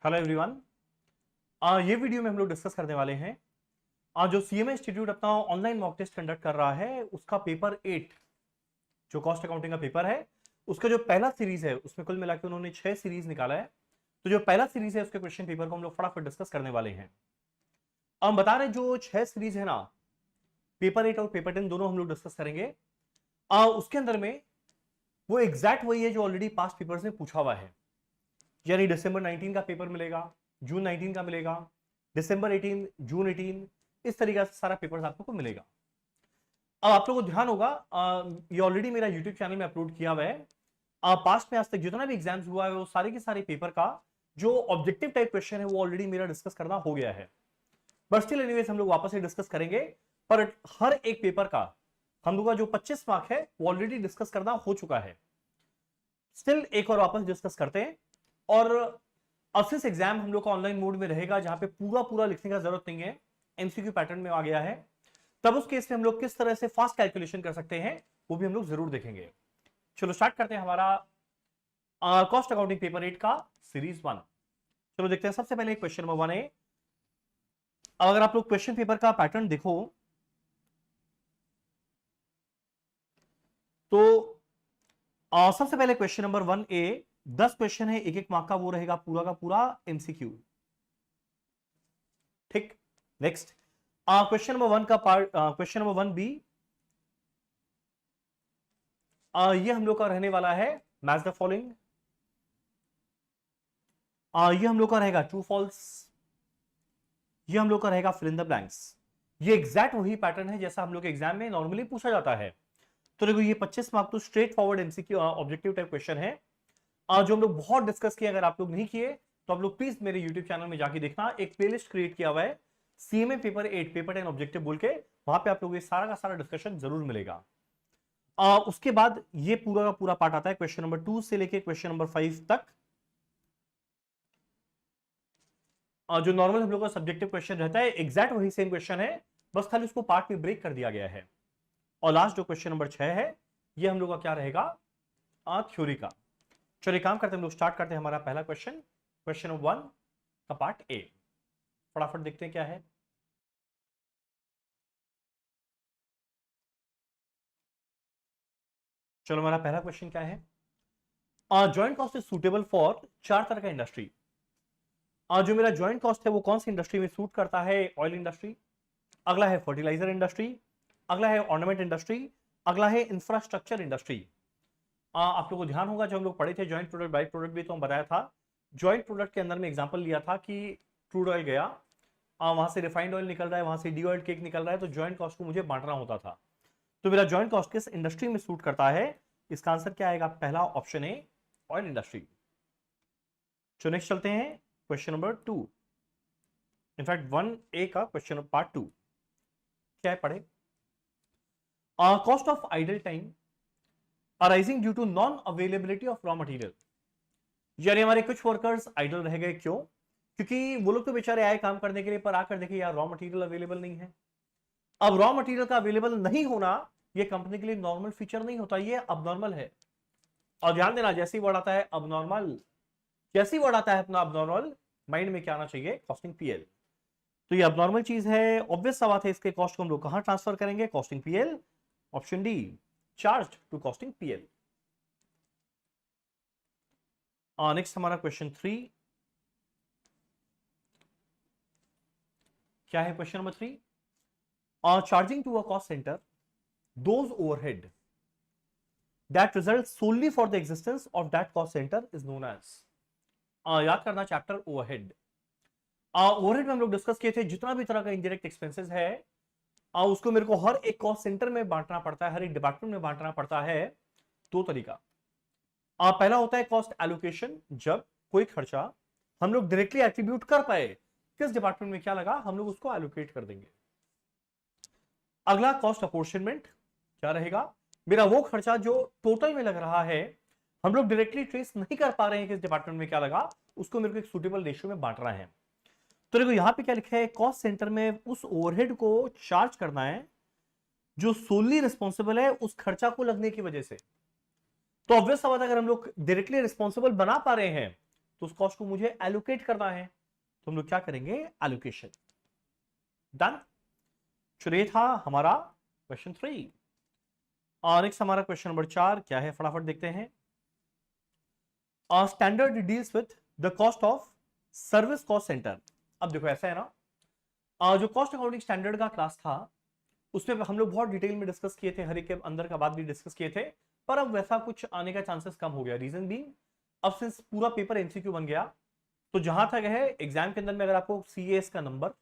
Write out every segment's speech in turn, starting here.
Hello everyone. ये video में हम लोग डिस्कस करने वाले हैं जो सीएमए इंस्टीट्यूट अपना ऑनलाइन मॉक टेस्ट कंडक्ट कर रहा है उसका पेपर 8 जो कॉस्ट अकाउंटिंग का पेपर है उसका जो पहला सीरीज है उसमें कुल मिला के उन्होंने 6 सीरीज निकाला है। तो जो पहला सीरीज है उसके क्वेश्चन पेपर को हम लोग फटाफट डिस्कस करने वाले हैं। अब हम बता रहे हैं जो 6 सीरीज है ना, पेपर 8 और पेपर 10 दोनों हम लोग डिस्कस करेंगे। उसके अंदर में वो एग्जैक्ट वही है जो ऑलरेडी पास्ट पेपर्स में पूछा हुआ है, यानी दिसंबर 19 का पेपर मिलेगा, जून 19 का मिलेगा, दिसंबर 18, जून 18, इस तरीके से सारा पेपर्स आप लोग को मिलेगा। अब आप लोगों को ध्यान होगा, ये ऑलरेडी मेरा यूट्यूब चैनल में अपलोड किया हुआ है। पास्ट में आज तक जितना भी एग्जाम्स हुआ है वो सारे के सारे पेपर का जो ऑब्जेक्टिव टाइप क्वेश्चन है वो ऑलरेडी मेरा डिस्कस करना हो गया है, बट स्टिल एनीवेज हम लोग वापस से डिस्कस करेंगे। पर हर एक पेपर का हम लोग का जो 25 मार्क है वो ऑलरेडी डिस्कस करना हो चुका है। स्टिल एक और वापस डिस्कस करते हैं। और अफिस एग्जाम हम लोग का ऑनलाइन मोड में रहेगा जहां पे पूरा पूरा लिखने का जरूरत नहीं है, एमसीक्यू पैटर्न में आ गया है। तब उस केस में हम लोग किस तरह से फास्ट कैलकुलेशन कर सकते हैं वो भी हम लोग जरूर देखेंगे। चलो स्टार्ट करते हैं हमारा कॉस्ट अकाउंटिंग पेपर 8 का सीरीज 1। चलो देखते हैं। सबसे पहले क्वेश्चन नंबर 1 है। अगर आप लोग क्वेश्चन पेपर का पैटर्न देखो तो सबसे पहले क्वेश्चन नंबर 1A 10 क्वेश्चन है, एक एक मार्क का, वो रहेगा पूरा का पूरा एमसीक्यू। ठीक, नेक्स्ट क्वेश्चन नंबर 1 का पार्ट, क्वेश्चन नंबर 1B, ये हम लोग का रहने वाला है मैच द फॉलोइंग। ये हम लोग का रहेगा ट्रू फॉल्स, ये हम लोग का रहेगा फिल इन द ब्लैंक्स। ये एग्जैक्ट वही पैटर्न है जैसा हम लोग के एग्जाम में नॉर्मली पूछा जाता है। तो देखो ये 25 मार्क तो straight forward MCQ objective type question है जो हम लोग बहुत डिस्कस किए। अगर आप लोग नहीं किए तो आप लोग प्लीज मेरे यूट्यूब चैनल में जाके देखना, एक प्लेलिस्ट क्रिएट किया हुआ है सीएमए पेपर 8 पेपर 10 ऑब्जेक्टिव बोल के, वहां पे आप लोग ये सारा का सारा डिस्कशन जरूर मिलेगा। उसके बाद ये पूरा का पूरा पार्ट आता है क्वेश्चन नंबर 2 से लेके क्वेश्चन नंबर 5 तक, जो नॉर्मल हम लोग का सब्जेक्टिव क्वेश्चन रहता है एग्जैक्ट वही सेम क्वेश्चन है, बस खाली उसको पार्ट में ब्रेक कर दिया गया है। और लास्ट जो क्वेश्चन नंबर 6 है ये हम लोग का क्या रहेगा, थ्योरी का। चलिए काम करते हैं, हम लोग स्टार्ट करते हैं हमारा पहला क्वेश्चन, क्वेश्चन नंबर 1 का पार्ट ए। फटाफट देखते हैं क्या है। चलो हमारा पहला क्वेश्चन क्या है, joint cost is suitable for 4 तरह का इंडस्ट्री। जो मेरा जॉइंट कॉस्ट है वो कौन सी इंडस्ट्री में सूट करता है, ऑयल इंडस्ट्री, अगला है फर्टिलाइजर इंडस्ट्री, अगला है ऑर्नामेंट इंडस्ट्री, अगला है इंफ्रास्ट्रक्चर इंडस्ट्री। आप लोगों को ध्यान होगा जब हम लोग पढ़े थे जॉइंट प्रोडक्ट बाई प्रोडक्ट भी, तो हम बताया था जॉइंट प्रोडक्ट के अंदर में एग्जांपल लिया था कि क्रूड ऑयल गया, वहां से रिफाइंड ऑयल निकल रहा है, वहां से डी ऑयल केक निकल रहा है, तो जॉइंट कॉस्ट को मुझे बांटना होता था। तो मेरा जॉइंट कॉस्ट किस इंडस्ट्री में सूट करता है, इसका आंसर क्या आएगा, पहला ऑप्शन है ऑयल इंडस्ट्री। तो नेक्स्ट चलते हैं क्वेश्चन नंबर 2, इनफैक्ट 1A का क्वेश्चन पार्ट 2 क्या है पढ़े। Cost of idle time arising due to non availability of raw material. यानी हमारे कुछ वर्कर्स आइडल रह गए, क्यों, क्योंकि वो लोग तो बेचारे आए काम करने के लिए, पर आकर देखे यार रॉ मटेरियल अवेलेबल नहीं है। अब रॉ मटेरियल का अवेलेबल नहीं होना ये कंपनी के लिए नॉर्मल फीचर नहीं होता, ये अबनॉर्मल है। और ध्यान देना जैसे ही वर्ड आता है अबनॉर्मल, जैसे ही वर्ड आता है अपना अबनॉर्मल, माइंड में क्या आना चाहिए, कॉस्टिंग पीएल। तो ये अबनॉर्मल चीज है, ऑब्वियस सा बात है, इसके कॉस्ट को हम लोग कहां ट्रांसफर करेंगे, costing PL, option d charge to costing PL. Next हमारा क्वेश्चन 3 क्या है, question number 3, charging to a cost centre those overhead that results only for the existence of that cost centre is known as. याद करना chapter overhead. Overhead में हम लोग discuss किए थे जितना भी तरह का इंडायरेक्ट एक्सपेंसेस है उसको मेरे को हर एक कॉस्ट सेंटर में बांटना पड़ता है, हर एक डिपार्टमेंट में बांटना पड़ता है। दो तरीका, पहला होता है कॉस्ट एलोकेशन, जब कोई खर्चा हम लोग डायरेक्टली एट्रीब्यूट कर पाए किस डिपार्टमेंट में क्या लगा, हम लोग उसको एलोकेट कर देंगे। अगला कॉस्ट अपॉर्शनमेंट, क्या रहेगा, मेरा वो खर्चा जो टोटल में लग रहा है, हम लोग डायरेक्टली ट्रेस नहीं कर पा रहे हैं किस डिपार्टमेंट में क्या लगा, उसको मेरे को एक सूटेबल रेशियो में बांटना है। तो देखो यहां पे क्या लिखा है, कॉस्ट सेंटर में उस ओवरहेड को चार्ज करना है जो सोली रिस्पॉन्सिबल है उस खर्चा को लगने की वजह से। तो ऑब्वियस बात है अगर हम लोग डायरेक्टली रिस्पॉन्सिबल बना पा रहे हैं तो उस कॉस्ट को मुझे एलोकेट करना है, तो हम लोग क्या करेंगे, एलोकेशन। डन। चलिए ये था हमारा क्वेश्चन 3। और नेक्स्ट हमारा क्वेश्चन नंबर 4 क्या है, फटाफट देखते हैं। Standard deals with the cost of service cost centre. अब देखो ऐसा है ना, जो कॉस्ट अकाउंटिंग स्टैंडर्ड का क्लास था उसमें हम लोग बहुत डिटेल में डिस्कस किए थे, हर एक के अंदर का बात भी डिस्कस किए थे, पर अब वैसा कुछ आने का चांसेस कम हो गया। रीजन भी, अब सिंस पूरा पेपर एमसीक्यू बन गया, तो जहां तक है एग्जाम के अंदर में अगर आपको सीएएस का नंबर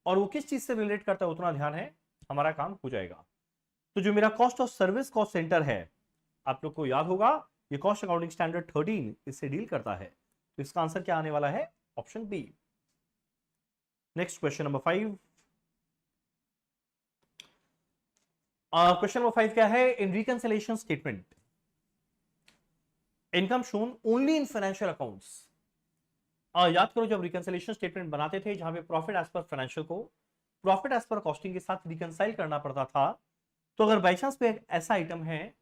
और वो किस चीज से रिलेट करता है उतना ध्यान है, हमारा काम हो जाएगा। तो जो मेरा cost of service cost centre है, आप लोग को याद होगा ये कॉस्ट अकाउंटिंग स्टैंडर्ड 13 इससे डील करता है, तो इसका आंसर क्या आने वाला है, option B. Next question number 5। Question number 5 क्या है, in reconciliation statement income shown only in financial accounts. याद करो जब रिकंसिलिएशन स्टेटमेंट बनाते थे जहां पे प्रॉफिट एज पर फाइनेंशियल को प्रॉफिट एज पर कॉस्टिंग के साथ रिकंसाइल करना पड़ता था, तो अगर बाई चांस पे एक ऐसा आइटम है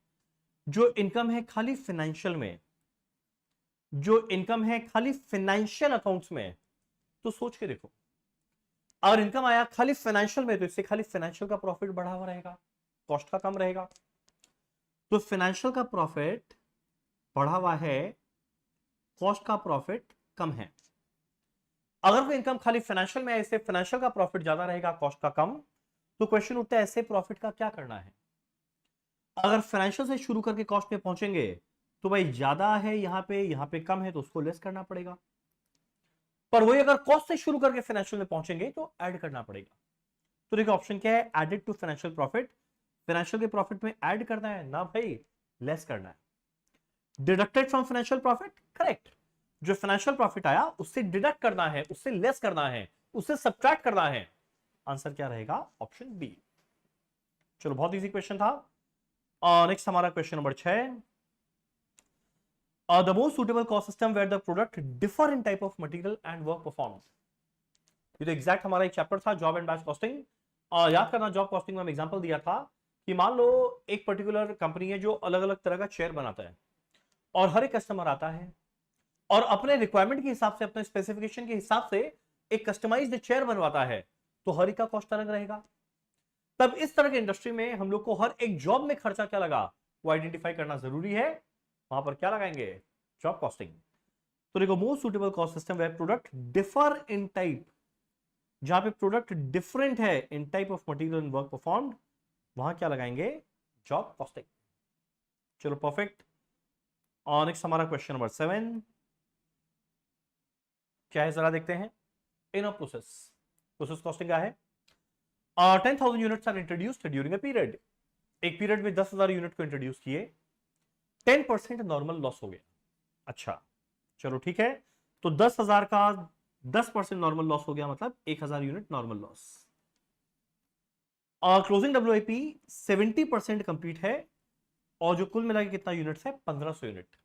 जो इनकम है खाली फाइनेंशियल में, जो इनकम है खाली फाइनेंशियल अकाउंट्स में, तो सोच के देखो, अगर इनकम आया खाली फाइनेंशियल में तो इससे खाली फाइनेंशियल का प्रॉफिट बढ़ा हुआ रहेगा, कॉस्ट का कम रहेगा। तो फाइनेंशियल का प्रॉफिट बढ़ा हुआ है, कॉस्ट का प्रॉफिट कम है। अगर कोई इनकम खाली फाइनेंशियल में है, इससे फाइनेंशियल का प्रॉफिट ज्यादा रहेगा, कॉस्ट का कम, तो क्वेश्चन उठता है ऐसे प्रॉफिट का क्या करना है। अगर फाइनेंशियल से शुरू करके कॉस्ट पे पहुंचेंगे तो भाई ज्यादा है यहां पे कम है तो उसको लेस करना पड़ेगा, पर वही अगर कॉस्ट से शुरू करके फाइनेंशियल में पहुंचेंगे तो ऐड करना पड़ेगा। तो देखिए ऑप्शन क्या है, added to financial profit, financial के प्रॉफिट में ऐड करना है ना भाई, लेस करना है। Deducted from financial profit, correct, जो फाइनेंशियल प्रॉफिट आया उससे डिडक्ट करना है, उससे लेस करना है, उससे सब्ट्रैक्ट करना है। आंसर क्या रहेगा, ऑप्शन बी। चलो बहुत इजी क्वेश्चन था। नेक्स्ट हमारा question number 6। The most suitable cost system where the product differ in type of material and work perform. ये तो एग्जैक्ट हमारा एक चैप्टर था, जॉब एंड बैच कॉस्टिंग। याद करना, जॉब कॉस्टिंग में हम एग्जांपल दिया था कि मान लो एक पर्टिकुलर कंपनी है जो अलग अलग तरह का चेयर बनाता है, और हर एक कस्टमर आता है और अपने रिक्वायरमेंट के हिसाब से, अपने स्पेसिफिकेशन के हिसाब से एक कस्टमाइज्ड चेयर बनवाता है, तो हर एक का कॉस्ट अलग रहेगा। तब इस तरह के इंडस्ट्री में हम लोग को हर एक जॉब में खर्चा क्या लगा वो आइडेंटिफाई करना जरूरी है, वहां पर क्या लगाएंगे, जॉब कॉस्टिंग। तो देखो most suitable cost system where product differ in type, जहां पे प्रोडक्ट डिफरेंट है in type of material and work performed, वहां क्या लगाएंगे, जॉब कॉस्टिंग। चलो परफेक्ट। और नेक्स्ट हमारा क्वेश्चन नंबर 7 क्या है, जरा देखते हैं। इन प्रोसेस, प्रोसेस कॉस्टिंग का है। 10,000 units are introduced during a period. एक पीरियड में 10,000 यूनिट को इंट्रोड्यूस किए, 10% नॉर्मल लॉस हो गया। अच्छा चलो ठीक है, तो 10,000 का 10% नॉर्मल लॉस हो गया, मतलब 1,000 unit normal loss. Closing WIP 70% complete है, और जो कुल मिला के कितना यूनिट्स है, 1500 यूनिट।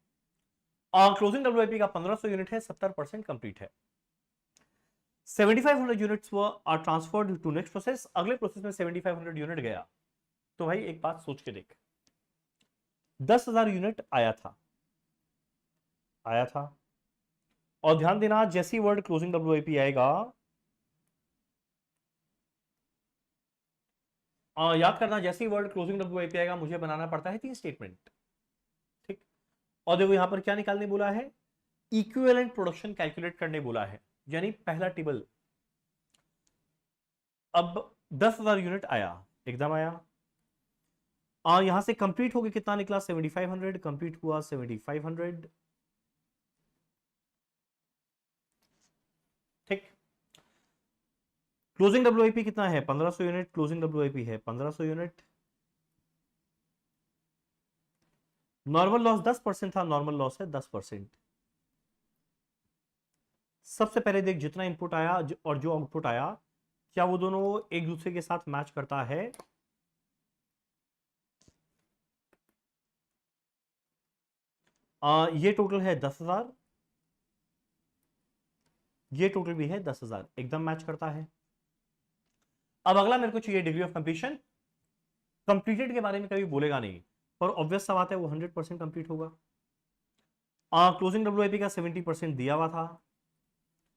क्लोजिंग डब्ल्यूआईपी का 1500 यूनिट है, 70% कंप्लीट है। 7500 units are transferred to next process, अगले प्रोसेस में 7500 यूनिट गया। तो भाई एक बात सोच के देख, 10,000 यूनिट आया था, और ध्यान देना जैसी वर्ड क्लोजिंग डब्ल्यूआईपी आएगा, याद करना जैसी वर्ड क्लोजिंग डब्ल्यूआईपी आएगा मुझे बनाना पड़ता है 3 स्टेटमेंट, ठीक। और देखो यहां पर क्या निकालने बोला है, इक्विवेलेंट प्रोडक्शन कैलकुलेट करने बोला है, यानी पहला टेबल। अब 10,000 यूनिट आया, एकदम आया, यहां से कंप्लीट हो गया, कितना निकला, 7500, कंप्लीट हुआ 7500, ठीक। क्लोजिंग डब्ल्यूआईपी कितना है, 1500 यूनिट, क्लोजिंग डब्ल्यूआईपी है 1500 यूनिट। नॉर्मल लॉस 10% था, नॉर्मल लॉस है 10%। सबसे पहले देख जितना इनपुट आया और जो आउटपुट आया, क्या वो दोनों एक दूसरे के साथ मैच करता है। ये टोटल है 10,000, ये टोटल भी है 10,000, एकदम मैच करता है। अब अगला मेरे को चाहिए डिग्री ऑफ कंप्लीशन। कंप्लीटेड के बारे में कभी बोलेगा नहीं, पर ऑब्वियस सा बात है वो 100% कंप्लीट होगा। क्लोजिंग डब्ल्यूआईपी का 70% दिया हुआ था।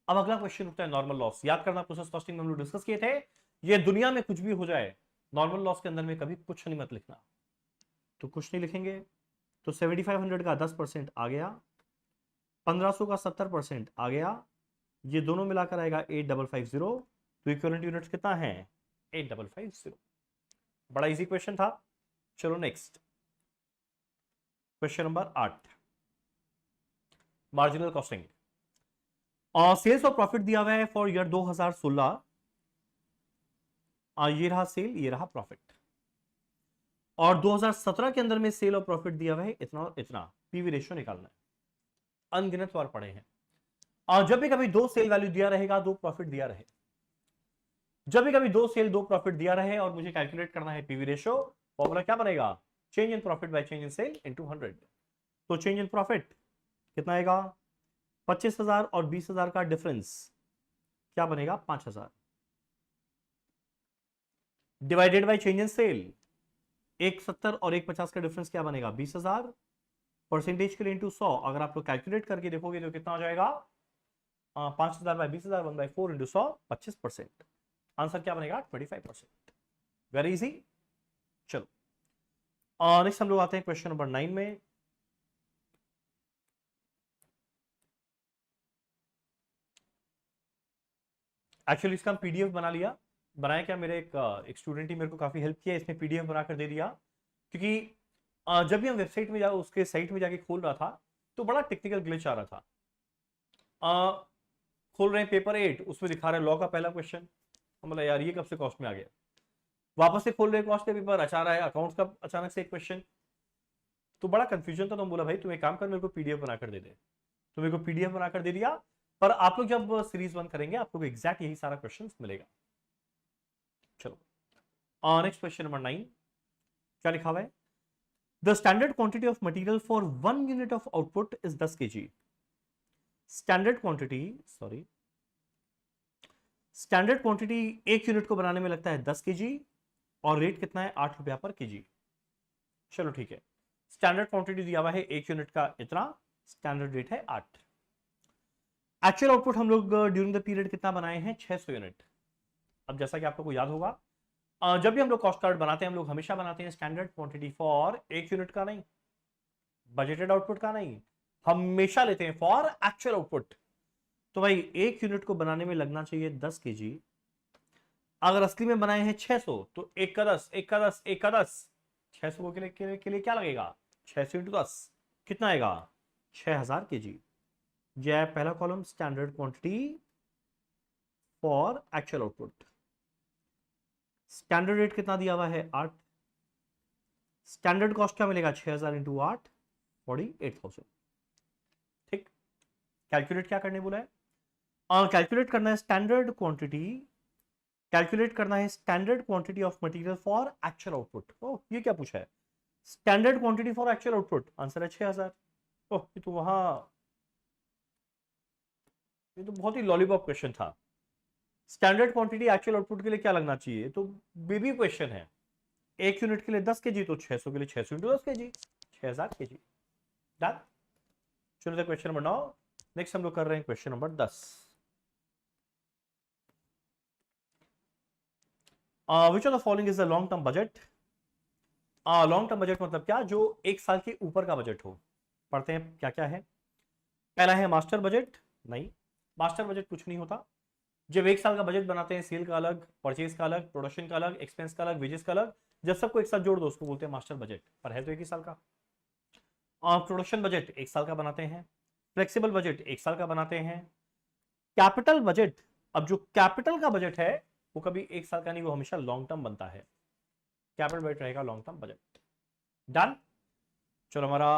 अब अगला क्वेश्चन उठता है नॉर्मल लॉस। याद करना प्रोसेस कॉस्टिंग में हम लोग डिस्कस किए थे, ये दुनिया में कुछ भी हो जाए नॉर्मल लॉस के अंदर में कभी कुछ नहीं मत लिखना, तो कुछ नहीं लिखेंगे। तो 7500 का 10% आ गया, 1500 का 70% आ गया, ये दोनों मिलाकर आएगा 8550। तो इक्विवेलेंट यूनिट्स कितना है 8550। बड़ा इजी क्वेश्चन था। चलो next question number 8, marginal costing. Sales और प्रॉफिट दिया हुआ है फॉर ईयर 2016। ये रहा सेल, ये रहा प्रॉफिट। और 2017 के अंदर में सेल और प्रॉफिट दिया हुआ है इतना और इतना, पीवी रेशियो निकालना है। अनगिनत बार पढ़े हैं। और जब भी कभी दो सेल वैल्यू दिया रहेगा, दो प्रॉफिट दिया रहे, जब भी कभी दो सेल दो प्रॉफिट दिया रहे और मुझे कैलकुलेट करना है पीवी रेशियो, फॉर्मूला क्या बनेगा, change in profit by change in sale into 100। तो चेंज इन प्रॉफिट कितना आएगा, 25,000 और 20,000 का डिफरेंस क्या बनेगा 5,000, divided by change in sale, 170 और 150 का डिफरेंस क्या बनेगा 20,000, परसेंटेज के लिए इंटू 100। अगर आप लोग कैलकुलेट करके देखोगे तो कितना हो जाएगा, 5,000 बाय 20,000 1/4 इंटू 100, 25%। आंसर क्या बनेगा 25%। Very easy. चलो नेक्स्ट हम लोग आते हैं क्वेश्चन नंबर 9 में। एक्चुअली इसका हम पीडीएफ बना लिया। बनाया क्या, मेरे एक स्टूडेंट ही मेरे को काफी हेल्प किया, इसने पीडीएफ बनाकर दे दिया। क्योंकि जब भी हम वेबसाइट में उसके साइट में जाके खोल रहा था तो बड़ा टेक्निकल ग्लिच आ रहा था। खोल रहे हैं पेपर 8, उसमें दिखा रहे हैं लॉ का पहला क्वेश्चन। हम बोला यार ये कब से कॉस्ट में आ गया। वापस से खोल रहे हैं कॉस्ट के पेपर, अच्छा रहा है अकाउंट्स का अचानक से एक क्वेश्चन। तो बड़ा कंफ्यूजन था। तो हम बोला भाई तुम एक काम कर, मेरे को पीडीएफ बनाकर दे दे। तो मेरे को पीडीएफ बनाकर दे दिया। पर आप लोग जब सीरीज 1 करेंगे आप लोग एग्जैक्ट यही सारा क्वेश्चन मिलेगा। चलो नेक्स्ट क्वेश्चन नंबर 9, क्या लिखा हुआ है, the standard quantity of material for 1 unit of output is 10 kg। Standard quantity, sorry, standard quantity एक यूनिट को बनाने में लगता है 10 kg और रेट कितना है 8 रुपया पर केजी। चलो ठीक है, स्टैंडर्ड क्वांटिटी दिया हुआ है एक यूनिट का इतना, स्टैंडर्ड रेट है 8। एक्चुअल आउटपुट हम लोग ड्यूरिंग द पीरियड कितना बनाए हैं 600 यूनिट। अब जैसा कि आप लोगों को याद होगा, जब भी हम लोग कॉस्ट कार्ड बनाते हैं हम लोग हमेशा बनाते हैं स्टैंडर्ड क्वांटिटी फॉर एक यूनिट का नहीं, बजटेड आउटपुट का नहीं, हमेशा लेते हैं फॉर एक्चुअल आउटपुट। तो भाई एक यूनिट को बनाने में लगना चाहिए 10 केजी। अगर असली में बनाए हैं 600 तो एक का 10, एक का 10, एक का 10, 600 के लिए क्या लगेगा 600 इंटू 10 कितना आएगा 6000 केजी। यह पहला column standard quantity for actual output. Standard rate कितना दिया हुआ है 8, स्टैंडर्ड कॉस्ट क्या मिलेगा 6000 इंटू 8, 48,000। ठीक, कैलकुलेट क्या करने बोला है, कैलकुलेट करना है स्टैंडर्ड क्वांटिटी, कैलकुलेट करना है standard quantity of material for actual output. ओह ये क्या पूछा है, standard quantity for actual output, answer है 6000। ओह ये तो वहां, ये तो बहुत ही लॉलीपॉप क्वेश्चन था। स्टैंडर्ड क्वांटिटी एक्चुअल आउटपुट के लिए क्या लगना चाहिए, तो बेबी क्वेश्चन है। एक यूनिट के लिए 10 केजी, तो 600 के लिए 600 इंटू 10 केजी, 6000 केजी। डन। चलो क्वेश्चन नंबर 9। नेक्स्ट हम लोग कर रहे हैं question number 10। Which of the following is the long term budget. Long term budget मतलब क्या, जो एक साल के ऊपर का बजट हो। पढ़ते हैं क्या क्या है। पहला है मास्टर बजट। नहीं, मास्टर बजट कुछ नहीं होता। जब एक साल का बजट बनाते हैं, सेल का अलग, परचेज का अलग, प्रोडक्शन का अलग, एक्सपेंस का अलग, वेजेस का अलग, जब सबको एक साथ जोड़ दो उसको बोलते हैं मास्टर बजट। पर है तो एक ही साल का। प्रोडक्शन बजट एक साल का बनाते हैं, फ्लेक्सिबल बजट एक साल का बनाते हैं, कैपिटल बजट, अब जो कैपिटल का बजट है वो कभी एक साल का नहीं, वो हमेशा लॉन्ग टर्म बनता है। कैपिटल बजट रहेगा लॉन्ग टर्म बजट। डन। चलो हमारा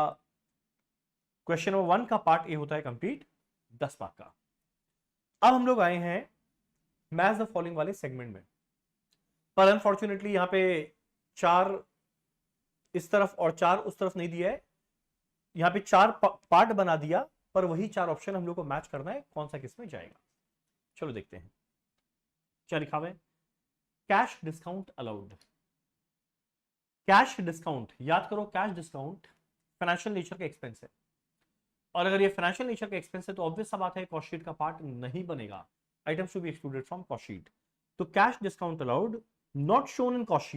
क्वेश्चन नंबर 1 का पार्ट ए होता है कंप्लीट, 10 मार्क का। अब हम लोग आए हैं मैच द फॉलोइंग वाले सेगमेंट में। पर अनफॉर्चुनेटली यहां पे 4 इस तरफ और 4 उस तरफ नहीं दिया है। यहां पे 4 पार्ट बना दिया, पर वही 4 ऑप्शन हम लोग को मैच करना है, कौन सा किस में जाएगा। चलो देखते हैं क्या लिखा हुआ है। Cash discount allowed. Cash discount, याद करो कैश डिस्काउंट फाइनेंशियल नेचर का एक्सपेंस है। और अगर ये फाइनेंशियल नेचर का एक्सपेंस है तो ऑब्वियस सा बात है कॉस्ट शीट का पार्ट नहीं बनेगा, items to be excluded from cost sheet. तो cash discount allowed, not shown in cost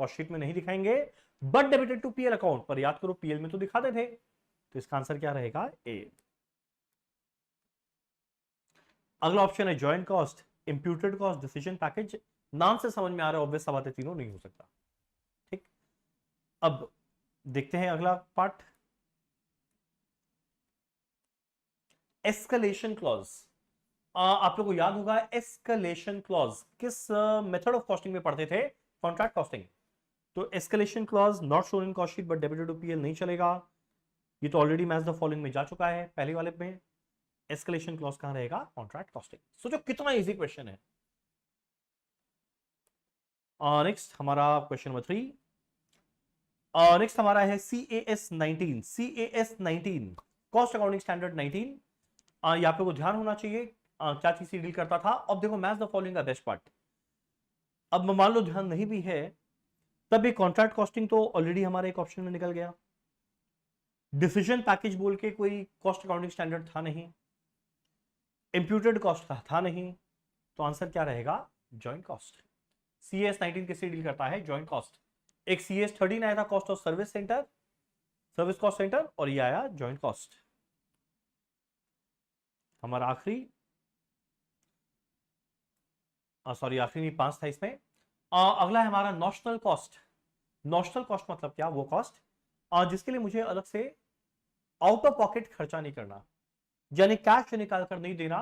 sheet में नहीं दिखाएंगे, but debited to PL account, पर याद करो पीएल में तो दिखाते थे, तो इसका आंसर क्या रहेगा? ए। अगला ऑप्शन है joint cost, imputed cost, decision package. नाम से समझ में आ रहा है ऑब्वियस सा बात है तीनों नहीं हो सकता। ठीक, अब देखते हैं अगला पार्ट, एस्केलेशन क्लॉज। आप लोगों को याद होगा एस्केलेशन क्लॉज किस मेथड ऑफ कॉस्टिंग में पढ़ते थे? Contract costing. तो escalation clause not shown in cost sheet but debited to PL नहीं चलेगा, ये तो ऑलरेडी मैच द फॉलोइंग में जा चुका है पहले वाले में। एस्केलेशन क्लॉज कहां रहेगा? Contract costing. सोचो कितना इजी क्वेश्चन है। नेक्स्ट हमारा क्वेश्चन नंबर 3। नेक्स्ट हमारा है CAS 19, CAS 19 cost accounting standard 19। ये आप लोगों को ध्यान होना चाहिए क्या चीज से डील करता था। अब देखो मैच द फॉलोइंग का बेस्ट पार्ट, अब मान लो ध्यान नहीं भी है तब भी कॉन्ट्रैक्ट कॉस्टिंग तो ऑलरेडी हमारे एक ऑप्शन में निकल गया, डिसीजन पैकेज बोल के कोई कॉस्ट अकाउंटिंग स्टैंडर्ड था नहीं, इंप्यूटेड कॉस्ट का था नहीं, तो आंसर क्या रहेगा? Joint cost. CAS 19 किससे डील करता है? Joint cost. एक CAS 13 आया था cost of service centre, service cost centre, और ये आया जॉइंट कॉस्ट। हमारा आखिरी सॉरी आखिरी नहीं 5 था इसमें। अगला है हमारा नॉशनल कॉस्ट। नॉशनल कॉस्ट मतलब क्या? वो कॉस्ट जिसके लिए मुझे अलग से आउट ऑफ पॉकेट खर्चा नहीं करना, यानी कैश निकाल कर नहीं देना,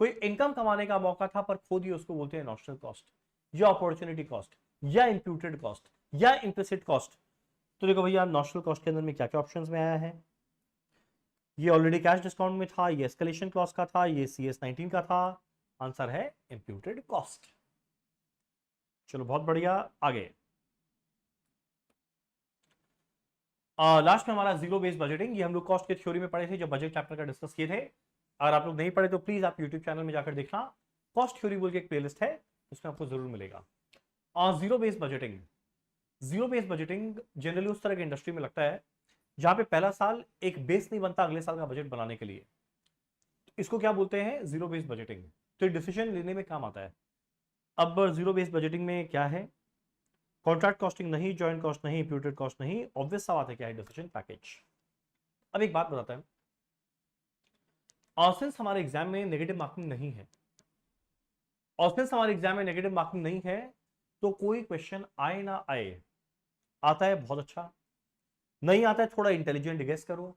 कोई इनकम कमाने का मौका था पर खो दिया, उसको बोलते हैं नॉशनल कॉस्ट, या अपॉर्चुनिटी कॉस्ट, या इंप्यूटेड कॉस्ट, या इम्प्लिसिट कॉस्ट। तो देखो भैया नॉशनल कॉस्ट के अंदर में क्या क्या ऑप्शंस में आया है, ये ऑलरेडी कैश डिस्काउंट में था, ये एस्केलेशन क्लॉज का था, ये CAS 19 का था, आंसर है इंप्यूटेड कॉस्ट। चलो बहुत बढ़िया, आगे लास्ट में हमारा जीरो बेस्ड बजटिंग। ये हम लोग कॉस्ट के थ्योरी में पढ़े थे जब बजट चैप्टर का डिस्कस किए थे। अगर आप लोग नहीं पढ़े तो प्लीज आप यूट्यूब चैनल में जाकर देखना, कॉस्ट थ्योरी बोल के एक प्लेलिस्ट है, उसमें आपको जरूर मिलेगा। Zero based budgeting, zero based budgeting generally उस तरह की इंडस्ट्री में लगता है जहां पे पहला साल एक बेस नहीं बनता अगले साल का बजट बनाने के लिए, इसको क्या बोलते हैं? Zero based budgeting. तो डिसीजन लेने में काम आता है। अब जीरो बेस्ड बजटिंग में क्या है? कॉन्ट्रैक्ट कॉस्टिंग नहीं, जॉइंट कॉस्ट नहीं, इंप्यूटेड कॉस्ट नहीं, ऑब्वियस सा बात है क्या है? Decision package. अब एक बात बताता है, और सिंस हमारे एग्जाम में नेगेटिव मार्किंग नहीं है, और सिंस हमारे एग्जाम में नेगेटिव मार्किंग नहीं है, तो कोई क्वेश्चन आए ना आए, आता है बहुत अच्छा, नहीं आता है थोड़ा इंटेलिजेंट गेस करो,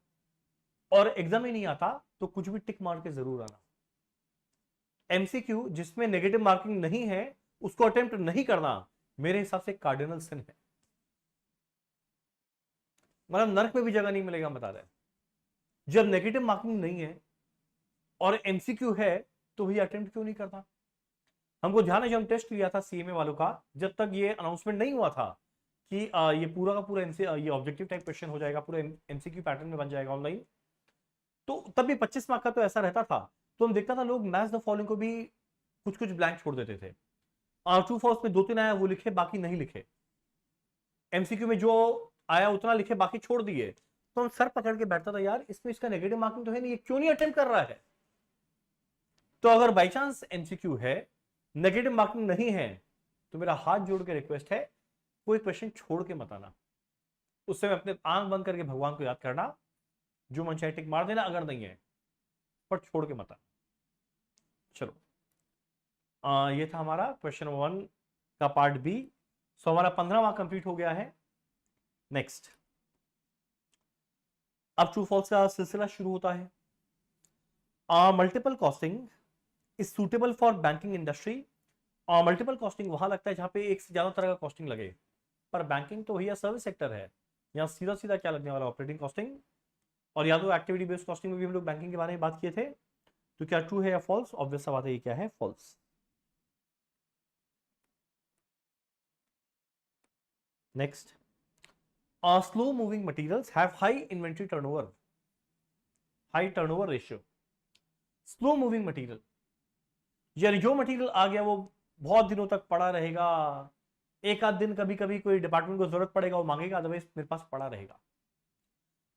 और एग्जाम ही नहीं आता तो कुछ भी टिक मार के जरूर आना। MCQ जिसमें नेगेटिव मार्किंग नहीं है उसको अटेम्प्ट नहीं करना मेरे हिसाब से कार्डिनल सिन है, मतलब नर्क में भी जगह नहीं मिलेगा, बता रहे। जब नेगेटिव मार्किंग नहीं है और MCQ है तो भैया अटेम्प्ट क्यों नहीं करता? हमको ध्यान है जब हम टेस्ट लिया था CMA वालों का, जब तक ये अनाउंसमेंट नहीं हुआ था कि ये पूरा का पूरा ये ऑब्जेक्टिव टाइप क्वेश्चन हो जाएगा, पूरा MCQ पैटर्न में बन जाएगा ऑनलाइन, तो तब भी 25 मार्क का तो ऐसा रहता था। तो हम देखता था लोग मैच द फॉलोइंग को भी कुछ कुछ ब्लैंक छोड़ देते थे, ट्रू फॉल्स में 2-3 आया वो लिखे, बाकी नहीं लिखे, MCQ में जो आया उतना लिखे, बाकी छोड़ दिए। तो हम सर पकड़ के बैठता था यार इसमें इसका नेगेटिव मार्किंग तो है नहीं, ये क्यों नहीं अटेम्प्ट कर रहा है? तो अगर बाई चांस MCQ है, नेगेटिव मार्किंग नहीं है, तो मेरा हाथ जोड़ के रिक्वेस्ट है कोई क्वेश्चन छोड़ के मत आना, उससे मैं अपने आंख बंद करके भगवान को याद करना, जो मन चाहे टिक मार देना अगर नहीं है, पर छोड़ के मत आना। चलो ये था हमारा क्वेश्चन 1 का पार्ट बी। सो हमारा 15 मार्क कंप्लीट हो गया है। नेक्स्ट अब ट्रू फॉल्स का सिलसिला शुरू होता है। Multiple costing is suitable for banking industry. Multiple costing वहां लगता है जहां पे एक से ज्यादा तरह का कॉस्टिंग लगे, पर बैंकिंग तो भैया सर्विस सेक्टर है, यहाँ सीधा सीधा क्या लगने वाला? Operating costing. और या तो एक्टिविटी बेस्ड कॉस्टिंग में भी हम लोग बैंकिंग के बारे में बात किए थे, तो क्या ट्रू है या फॉल्स? ऑब्वियस सा बात है, ये क्या है? False. Next slow moving materials have high inventory turnover, high turnover ratio. Slow moving material यानी जो मटेरियल आ गया वो बहुत दिनों तक पड़ा रहेगा, एक आध दिन कभी कभी कोई डिपार्टमेंट को जरूरत पड़ेगा वो मांगेगा, अदरवाइज मेरे पास पड़ा रहेगा।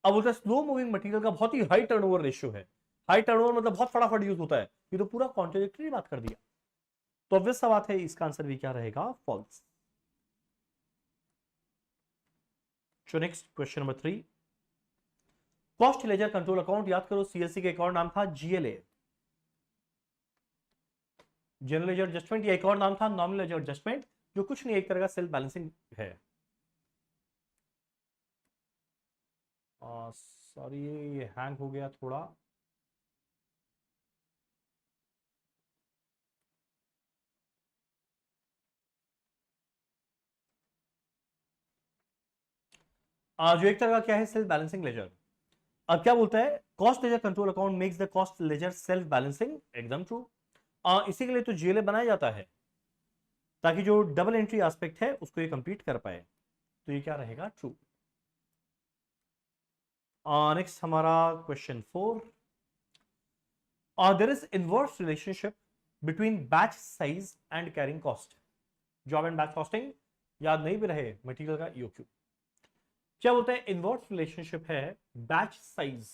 अब बोलते हैं स्लो मूविंग मटेरियल का बहुत ही हाई टर्नओवर रेशियो है। हाई टर्नओवर मतलब बहुत फटाफट यूज होता है, ये तो पूरा कॉन्ट्राडिक्टरी बात कर दिया। तो ऑब्वियस सा बात है, इसका आंसर भी क्या रहेगा, false. So next question number 3, cost ledger control account. याद करो सीएससी का एक और नाम था जीएलए, जनरल लेजर एडजस्टमेंट। या एक और नाम था नॉमिनल लेजर एडजस्टमेंट, जो कुछ नहीं एक तरह का सेल्फ बैलेंसिंग है। सॉरी ये हैंग हो गया थोड़ा। जो एक तरह का क्या है, सेल्फ बैलेंसिंग लेजर। अब क्या बोलता है, cost ledger control account makes the cost ledger self balancing, एकदम ट्रू। इसी के लिए तो जीएलए बनाया जाता है, ताकि जो डबल एंट्री एस्पेक्ट है उसको ये कंप्लीट कर पाए। तो ये क्या रहेगा, ट्रू। नेक्स्ट हमारा question 4, there is inverse relationship between batch size and carrying cost. Job and batch costing याद नहीं भी रहे, मटेरियल का ईओक्यू। क्या बोलते हैं, इनवर्स रिलेशनशिप है बैच साइज,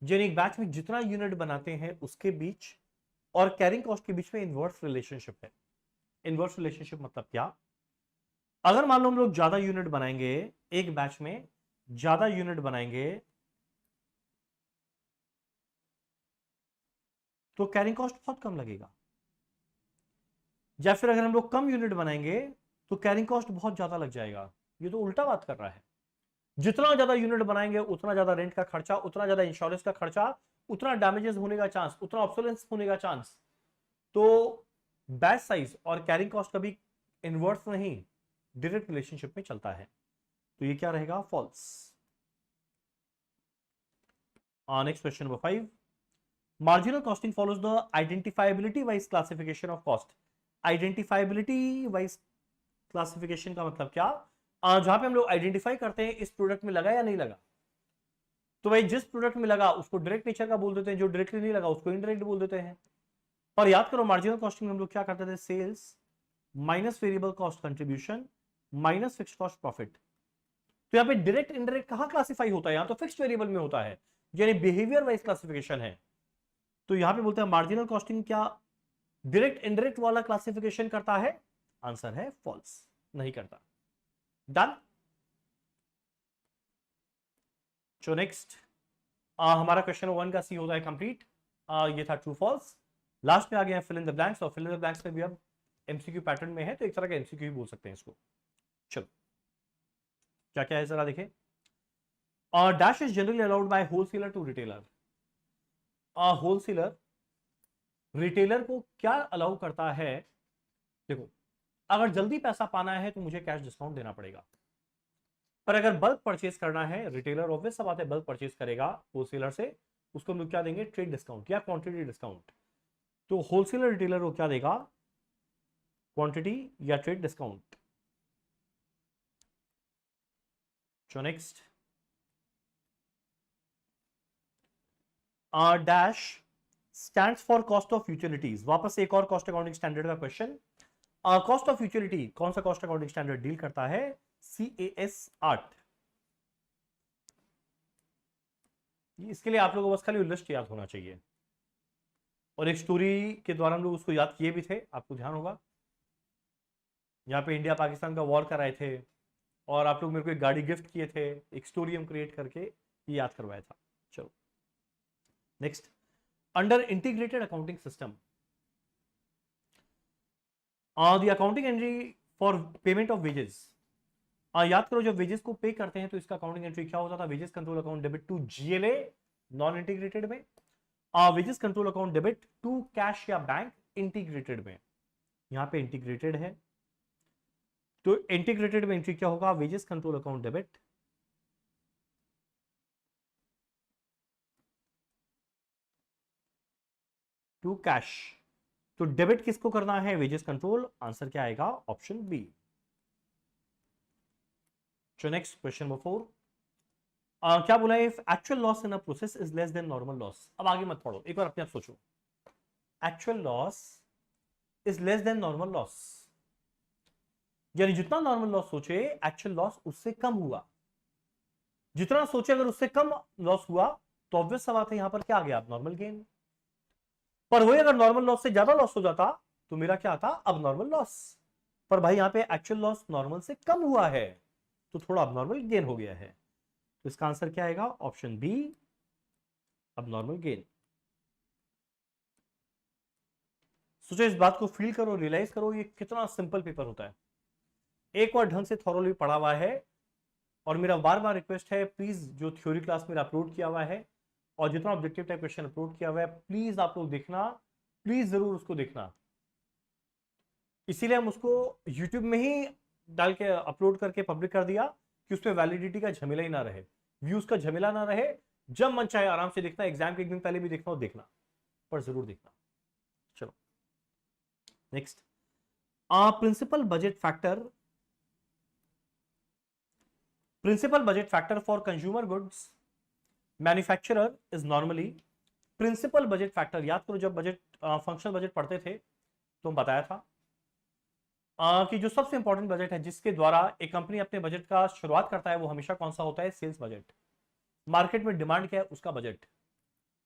यानी एक बैच में जितना यूनिट बनाते हैं उसके बीच और कैरिंग कॉस्ट के बीच में इनवर्स रिलेशनशिप है। इनवर्स रिलेशनशिप मतलब क्या, अगर मान लो हम लोग ज्यादा यूनिट बनाएंगे, एक बैच में ज्यादा यूनिट बनाएंगे, तो कैरिंग कॉस्ट बहुत कम लगेगा। या फिर अगर हम लोग कम यूनिट बनाएंगे तो कैरिंग कॉस्ट बहुत ज्यादा लग जाएगा। ये तो उल्टा बात कर रहा है, जितना ज्यादा यूनिट बनाएंगे उतना ज्यादा रेंट का खर्चा, उतना ज्यादा इंश्योरेंस का खर्चा, उतना डैमेजेस होने का चांस, उतना ऑब्सोलेंस होने का चांस। तो बैच साइज और कैरिंग कॉस्ट कभी इनवर्स नहीं, डायरेक्ट रिलेशनशिप में चलता है। तो ये क्या रहेगा, false. Next question number 5, marginal costing follows the identifiability wise classification of cost. Identifiability wise classification का मतलब क्या, जहां पे हम लोग आइडेंटिफाई करते हैं इस प्रोडक्ट में लगा या नहीं लगा। तो भाई जिस प्रोडक्ट में लगा उसको डायरेक्ट नेचर का बोल देते हैं, जो डायरेक्टली नहीं लगा उसको इनडायरेक्ट बोल देते हैं। और याद करो मार्जिनल कॉस्टिंग में हम लोग क्या करते थे, sales minus variable cost contribution minus fixed cost profit. तो यहाँ पे डायरेक्ट इनडायरेक्ट कहां क्लासिफाई होता है, यहां तो फिक्स्ड वेरिएबल में होता है, यानी बिहेवियर वाइज क्लासिफिकेशन है। तो यहां पे बोलते हैं मार्जिनल कॉस्टिंग क्या डायरेक्ट इनडायरेक्ट वाला क्लासिफिकेशन करता है, आंसर है फॉल्स, नहीं करता। डन। सो नेक्स्ट हमारा क्वेश्चन 1 का सी होता है कंप्लीट। ये था ट्रू फॉल्स। लास्ट में आ गया फिल इन द ब्लैंक्स, और फिल इन द ब्लैंक्स में भी अब एमसीक्यू पैटर्न में है, तो एक तरह का एमसीक्यू ही बोल सकते हैं इसको। चलो क्या क्या है जरा देखें। Dash is generally allowed by wholesaler to retailer. Wholesaler retailer को क्या अलाउ करता है, देखो अगर जल्दी पैसा पाना है तो मुझे कैश डिस्काउंट देना पड़ेगा, पर अगर बल्क परचेज करना है, रिटेलर ऑब्वियस सा बात है बल्क परचेज करेगा होलसेलर से, उसको हम लोग क्या देंगे, ट्रेड डिस्काउंट या क्वांटिटी डिस्काउंट। तो होलसेलर रिटेलर को क्या देगा, क्वांटिटी या trade discount. So next dash stands for cost of utilities. वापस से एक और कॉस्ट अकाउंटिंग स्टैंडर्ड का क्वेश्चन। कॉस्ट ऑफ यूटिलिटी कौन सा कॉस्ट अकाउंटिंग स्टैंडर्ड डील करता है, CAS 8। इसके लिए आप लोगों को बस खाली लिस्ट याद होना चाहिए, और एक स्टोरी के द्वारा हम लोग उसको याद किए भी थे, आपको ध्यान होगा। यहाँ पे इंडिया पाकिस्तान का वॉर कराए थे, और आप लोग मेरे को एक गाड़ी गिफ्ट किए थे, एक स्टोरी हम क्रिएट करके ये याद करवाया था। चलो next, under integrated accounting system the accounting entry for payment of wages. याद करो जब वेजेस को पे करते हैं तो इसका अकाउंटिंग एंट्री क्या होता था, wages control account debit to GLA non integrated में, wages control account debit to cash या बैंक इंटीग्रेटेड में। यहां पे इंटीग्रेटेड है, तो इंटीग्रेटेड में एंट्री क्या होगा, wages control account debit to cash. तो डेबिट किसको करना है, वेजेस कंट्रोल, आंसर क्या आएगा, option B. So next question number 4, क्या बोला है, if actual loss in a process is less than normal loss. अब आगे मत पढ़ो, एक बार अपने आप सोचो, actual loss is less than normal loss, यानी जितना नॉर्मल लॉस सोचे एक्चुअल लॉस उससे कम हुआ। जितना सोचे अगर उससे कम लॉस हुआ तो ऑब्वियस सा बात है यहां पर क्या आ गया, अब नॉर्मल गेन। पर वही अगर नॉर्मल लॉस से ज्यादा लॉस हो जाता तो मेरा क्या आता, अब नॉर्मल लॉस। पर भाई यहां पे एक्चुअल लॉस नॉर्मल से कम हुआ है तो थोड़ा अब नॉर्मल गेन हो गया है। तो इसका आंसर क्या आएगा, ऑप्शन बी, अब नॉर्मल गेन। सोचो, इस बात को फील करो, रियलाइज करो ये कितना सिंपल पेपर होता है। एक बार ढंग से थॉरोली पढ़ा हुआ है। और मेरा बार बार रिक्वेस्ट है, प्लीज जो थ्योरी क्लास मेरा अपलोड किया हुआ है और जितना ऑब्जेक्टिव टाइप क्वेश्चन अपलोड किया हुआ है, प्लीज आप लोग देखना, प्लीज जरूर उसको देखना। इसीलिए हम उसको यूट्यूब में ही डाल के अपलोड करके पब्लिक कर दिया कि उसमें वैलिडिटी का झमेला ही ना रहे, व्यूज का झमेला ना रहे। जब मन चाहे आराम से देखना, एग्जाम के एक दिन पहले भी देखना हो देखना, पर जरूर देखना। चलो next, principal budget factor, principal budget factor for consumer goods manufacturer is normally, principal budget factor, याद करो जब बजट फंक्शनल बजट पढ़ते थे तो बताया था कि जो सबसे इंपॉर्टेंट बजट है जिसके द्वारा एक कंपनी अपने बजट का शुरुआत करता है वो हमेशा कौन सा होता है, सेल्स बजट। मार्केट में डिमांड क्या है उसका बजट,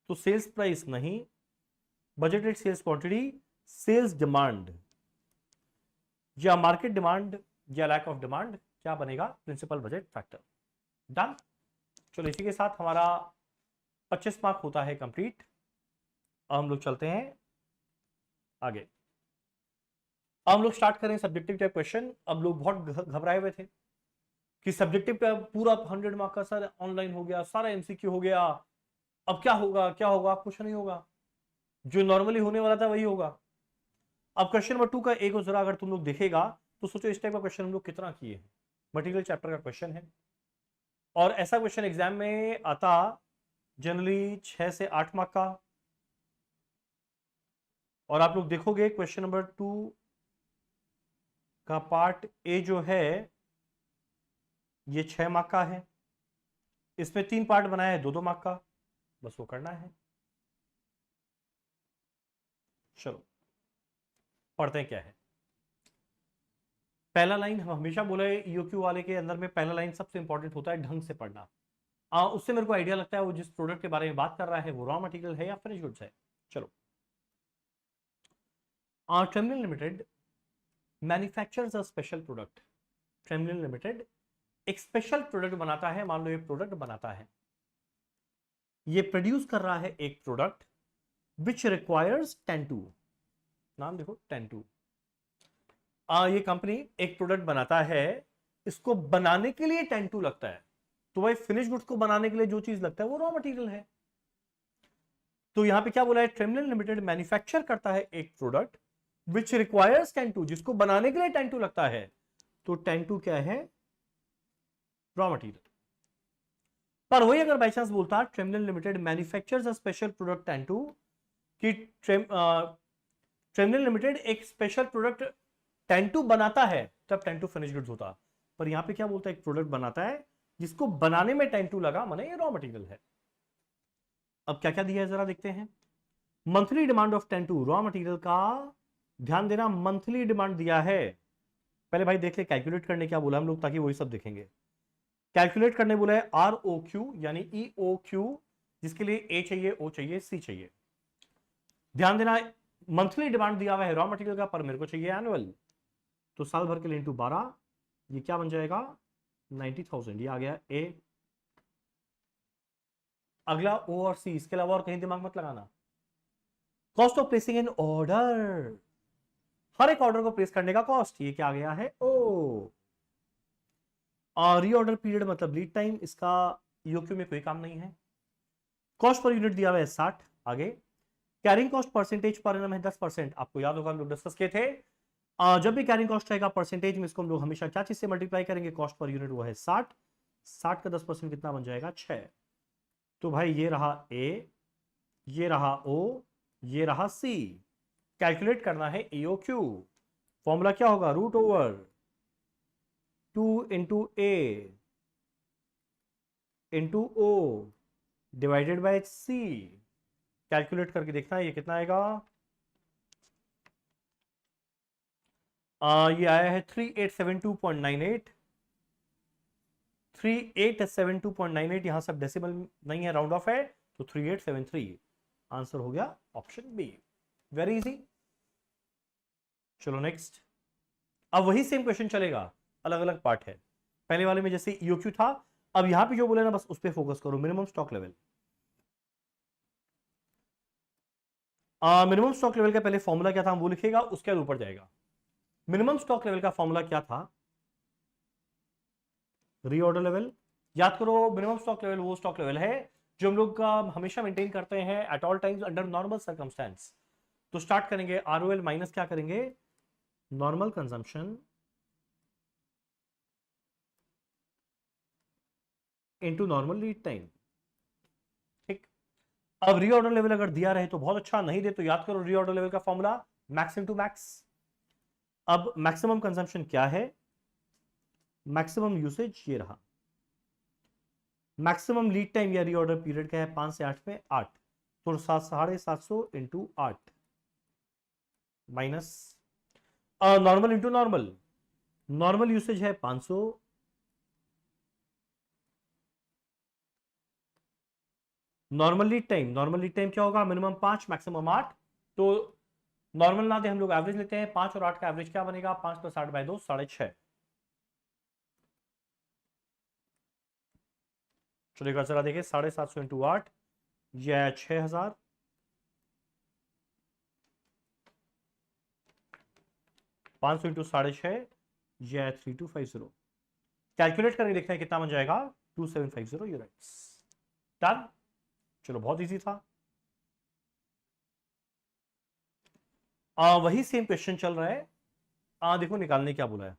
तो सेल्स प्राइस नहीं, budgeted sales quantity, sales demand या मार्केट डिमांड या लैक ऑफ डिमांड, क्या बनेगा, प्रिंसिपल बजट फैक्टर। डन। चलो इसी के साथ हमारा 25 मार्क होता है कंप्लीट। अब हम लोग चलते हैं आगे। अब हम लोग स्टार्ट करें सब्जेक्टिव टाइप क्वेश्चन। अब लोग बहुत घबराए हुए थे कि सब्जेक्टिव का पूरा 100 मार्क का सर ऑनलाइन हो गया, सारा एमसीक्यू हो गया, अब क्या होगा क्या होगा, कुछ नहीं होगा, जो नॉर्मली होने वाला था वही होगा। अब क्वेश्चन नंबर 2 का एक जरा अगर तुम लोग देखेगा तो सोचो इस टाइप का क्वेश्चन हम लोग कितना किए हैं। मटेरियल चैप्टर का क्वेश्चन है और ऐसा क्वेश्चन एग्जाम में आता जनरली 6 से 8 मार्क का। और आप लोग देखोगे क्वेश्चन नंबर 2 का पार्ट ए जो है ये 6 मार्क का है, इसमें 3 पार्ट बनाया है 2-2 मार्क का, बस वो करना है। चलो पढ़ते हैं क्या है। पहला लाइन हम हमेशा बोले ईओक्यू वाले के अंदर में पहला लाइन सबसे इंपॉर्टेंट होता है, ढंग से पढ़ना। उससे मेरे को आइडिया लगता है वो जिस प्रोडक्ट के बारे में बात कर रहा है वो रॉ मटेरियल है या फिनिश गुड्स है। चलो, Tremlin limited manufactures a special product. Tremlin limited एक स्पेशल प्रोडक्ट बनाता है, मान लो ये प्रोडक्ट बनाता है, ये प्रोड्यूस कर रहा है एक प्रोडक्ट विच रिक्वायर्स 10-2, नाम देखो 10-2। ये कंपनी एक प्रोडक्ट बनाता है, इसको बनाने के लिए 10-2 लगता है। तो भाई फिनिश गुड्स को बनाने के लिए जो चीज लगता है वो रॉ मटेरियल है। तो यहां पे क्या बोला है, ट्रेमलिन लिमिटेड मैन्युफैक्चर करता है एक प्रोडक्ट विच रिक्वायर्स 10-2, जिसको बनाने के लिए 10-2 लगता है। तो 10-2 क्या है, रॉ मटेरियल। पर वही अगर बाई चांस बोलता Tremlin limited manufactures a special product 10-2 कि ट्रेमलिन लिमिटेड एक स्पेशल प्रोडक्ट 10-2 बनाता है, तब 10-2 फिनिश गुड्स होता। पर यहां पे क्या बोलता है, एक प्रोडक्ट बनाता है जिसको बनाने में 10-2 लगा, माने ये रॉ मटेरियल है। अब क्या क्या दिया है जरा देखते हैं। Monthly demand of 10-2 raw material का, ध्यान देना मंथली डिमांड दिया है। पहले भाई देख ले कैलकुलेट करने क्या बोला हम लोग, ताकि वही सब देखेंगे। कैलकुलेट करने बोला है ROQ यानी EOQ, जिसके लिए A चाहिए, O चाहिए, C चाहिए। ध्यान देना मंथली डिमांड दिया हुआ है रॉ मटेरियल का, पर मेरे को चाहिए एनुअल। तो साल भर के लिए इंटू 12, ये क्या बन जाएगा 90,000, ये आ गया A। अगला O और C, इसके अलावा और कहीं दिमाग मत लगाना। Cost of placing an order, हर एक ऑर्डर को प्लेस करने का कॉस्ट, ये क्या आ गया है O। और रीऑर्डर पीरियड मतलब लीड टाइम, इसका ईओक्यू में कोई काम नहीं है। कॉस्ट पर यूनिट दिया हुआ है 60। आगे carrying cost percentage per annum है 10%, आपको याद होगा हम लोग डिस्कस किए थे। जब भी कैरिंग कॉस्ट रहेगा परसेंटेज में, इसको हम लोग हमेशा क्या चीज से मल्टीप्लाई करेंगे, कॉस्ट पर यूनिट, वो है 60। 60 का 10% कितना बन जाएगा 6। तो भाई ये रहा A, ये रहा O, ये रहा C। कैलकुलेट करना है EOQ, फॉर्मूला क्या होगा, √2 into A into O divided by C। Calculate करके देखना है ये कितना आएगा। ये आया है 3872.98, 3872.98, यहां सब डेसिमल नहीं है, राउंड ऑफ है, तो 3873 आंसर हो गया ऑप्शन बी। Very easy. चलो नेक्स्ट। अब वही सेम क्वेश्चन चलेगा, अलग अलग पार्ट है। पहले वाले में जैसे ईओक्यू था, अब यहां पे जो बोले ना बस उस पर फोकस करो। Minimum stock level, minimum stock level का पहले फॉर्मूला क्या था वो लिखेगा, उसके बाद ऊपर जाएगा। मिनिमम स्टॉक लेवल का फॉर्मूला क्या था? Reorder level. याद करो, मिनिमम स्टॉक लेवल वो स्टॉक लेवल है जो हम लोग का हमेशा मेंटेन करते हैं at all times under normal circumstance. तो स्टार्ट करेंगे आरओएल माइनस क्या करेंगे, normal consumption into normal lead time. ठीक। अब रीऑर्डर लेवल अगर दिया रहे तो बहुत अच्छा, नहीं दे तो याद करो रीऑर्डर लेवल का फॉर्मूला मैक्स इनटू मैक्स। अब मैक्सिमम कंजम्पशन क्या है, मैक्सिमम यूसेज ये रहा। मैक्सिमम लीड टाइम या रीऑर्डर पीरियड क्या है, 5 से 8 में 8, तो 750 into 8 minus normal into normal. Normal usage है 500, नॉर्मल लीड टाइम क्या होगा, मिनिमम 5 मैक्सिमम 8, तो नॉर्मल ना दे हम लोग एवरेज लेते हैं, 5 और 8 का एवरेज क्या बनेगा, 5 प्लस 8 बाय 2 6.5। चलिएगा जरा देखिए, 750 इंटू 8 यह 6000, 500 इंटू 6.5 यह 3250। कैलकुलेट करके देखते हैं कितना बन जाएगा, 2750 यूनिट्स। डन। चलो बहुत इजी था। वही सेम क्वेश्चन चल रहा है। देखो निकालने क्या बोला है,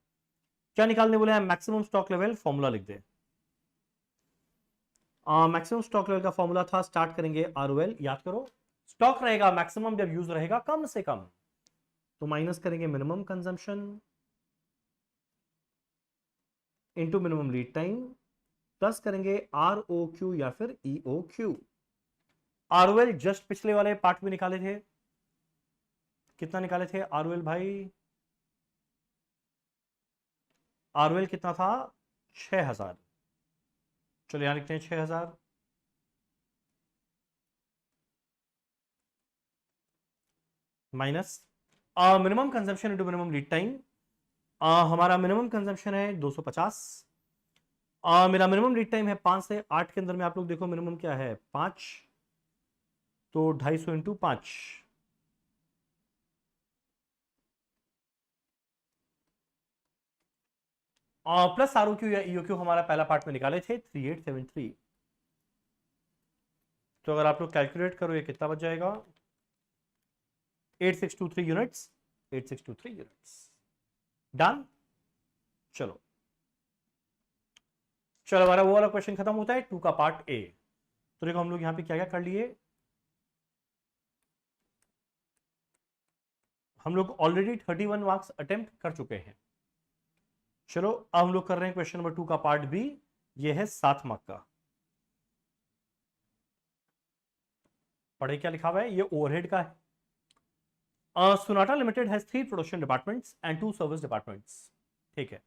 क्या निकालने बोला है, मैक्सिमम स्टॉक लेवल फॉर्मूला लिख दे। मैक्सिमम स्टॉक लेवल का फॉर्मूला था, स्टार्ट करेंगे आरओएल। याद करो स्टॉक रहेगा मैक्सिमम जब यूज रहेगा कम से कम, तो माइनस करेंगे minimum consumption into minimum lead time, plus करेंगे आरओक्यू या फिर ईओक्यू। आरओएल जस्ट पिछले वाले पार्ट में निकाले थे, कितना निकाले थे आरओएल भाई, आरओएल कितना था, 6000। चलो यहां लिखते हैं 6000 minus minimum consumption into minimum lead time. हमारा मिनिमम कंजम्पशन है 250, मेरा मिनिमम लीड टाइम है 5 से 8 के अंदर में, आप लोग देखो मिनिमम क्या है 5, तो 250 इंटू 5, प्लस आरओक्यू या ईओक्यू हमारा पहला पार्ट में निकाले थे 3873। तो अगर आप लोग कैलकुलेट करो ये कितना बच जाएगा, 8623 यूनिट्स, 8623 यूनिट्स। डन। चलो चलो हमारा वो वाला क्वेश्चन खत्म होता है 2 का पार्ट ए। तो देखो हम लोग यहां पे क्या क्या कर लिए, हम लोग ऑलरेडी 31 मार्क्स अटेम्प्ट कर चुके हैं। चलो अब हम लोग कर रहे हैं क्वेश्चन नंबर 2 का पार्ट बी, ये है 7 मार्क का। पढ़े क्या लिखा हुआ है, ये ओवरहेड का है। Sonata limited has 3 production departments and 2 service departments. ठीक है।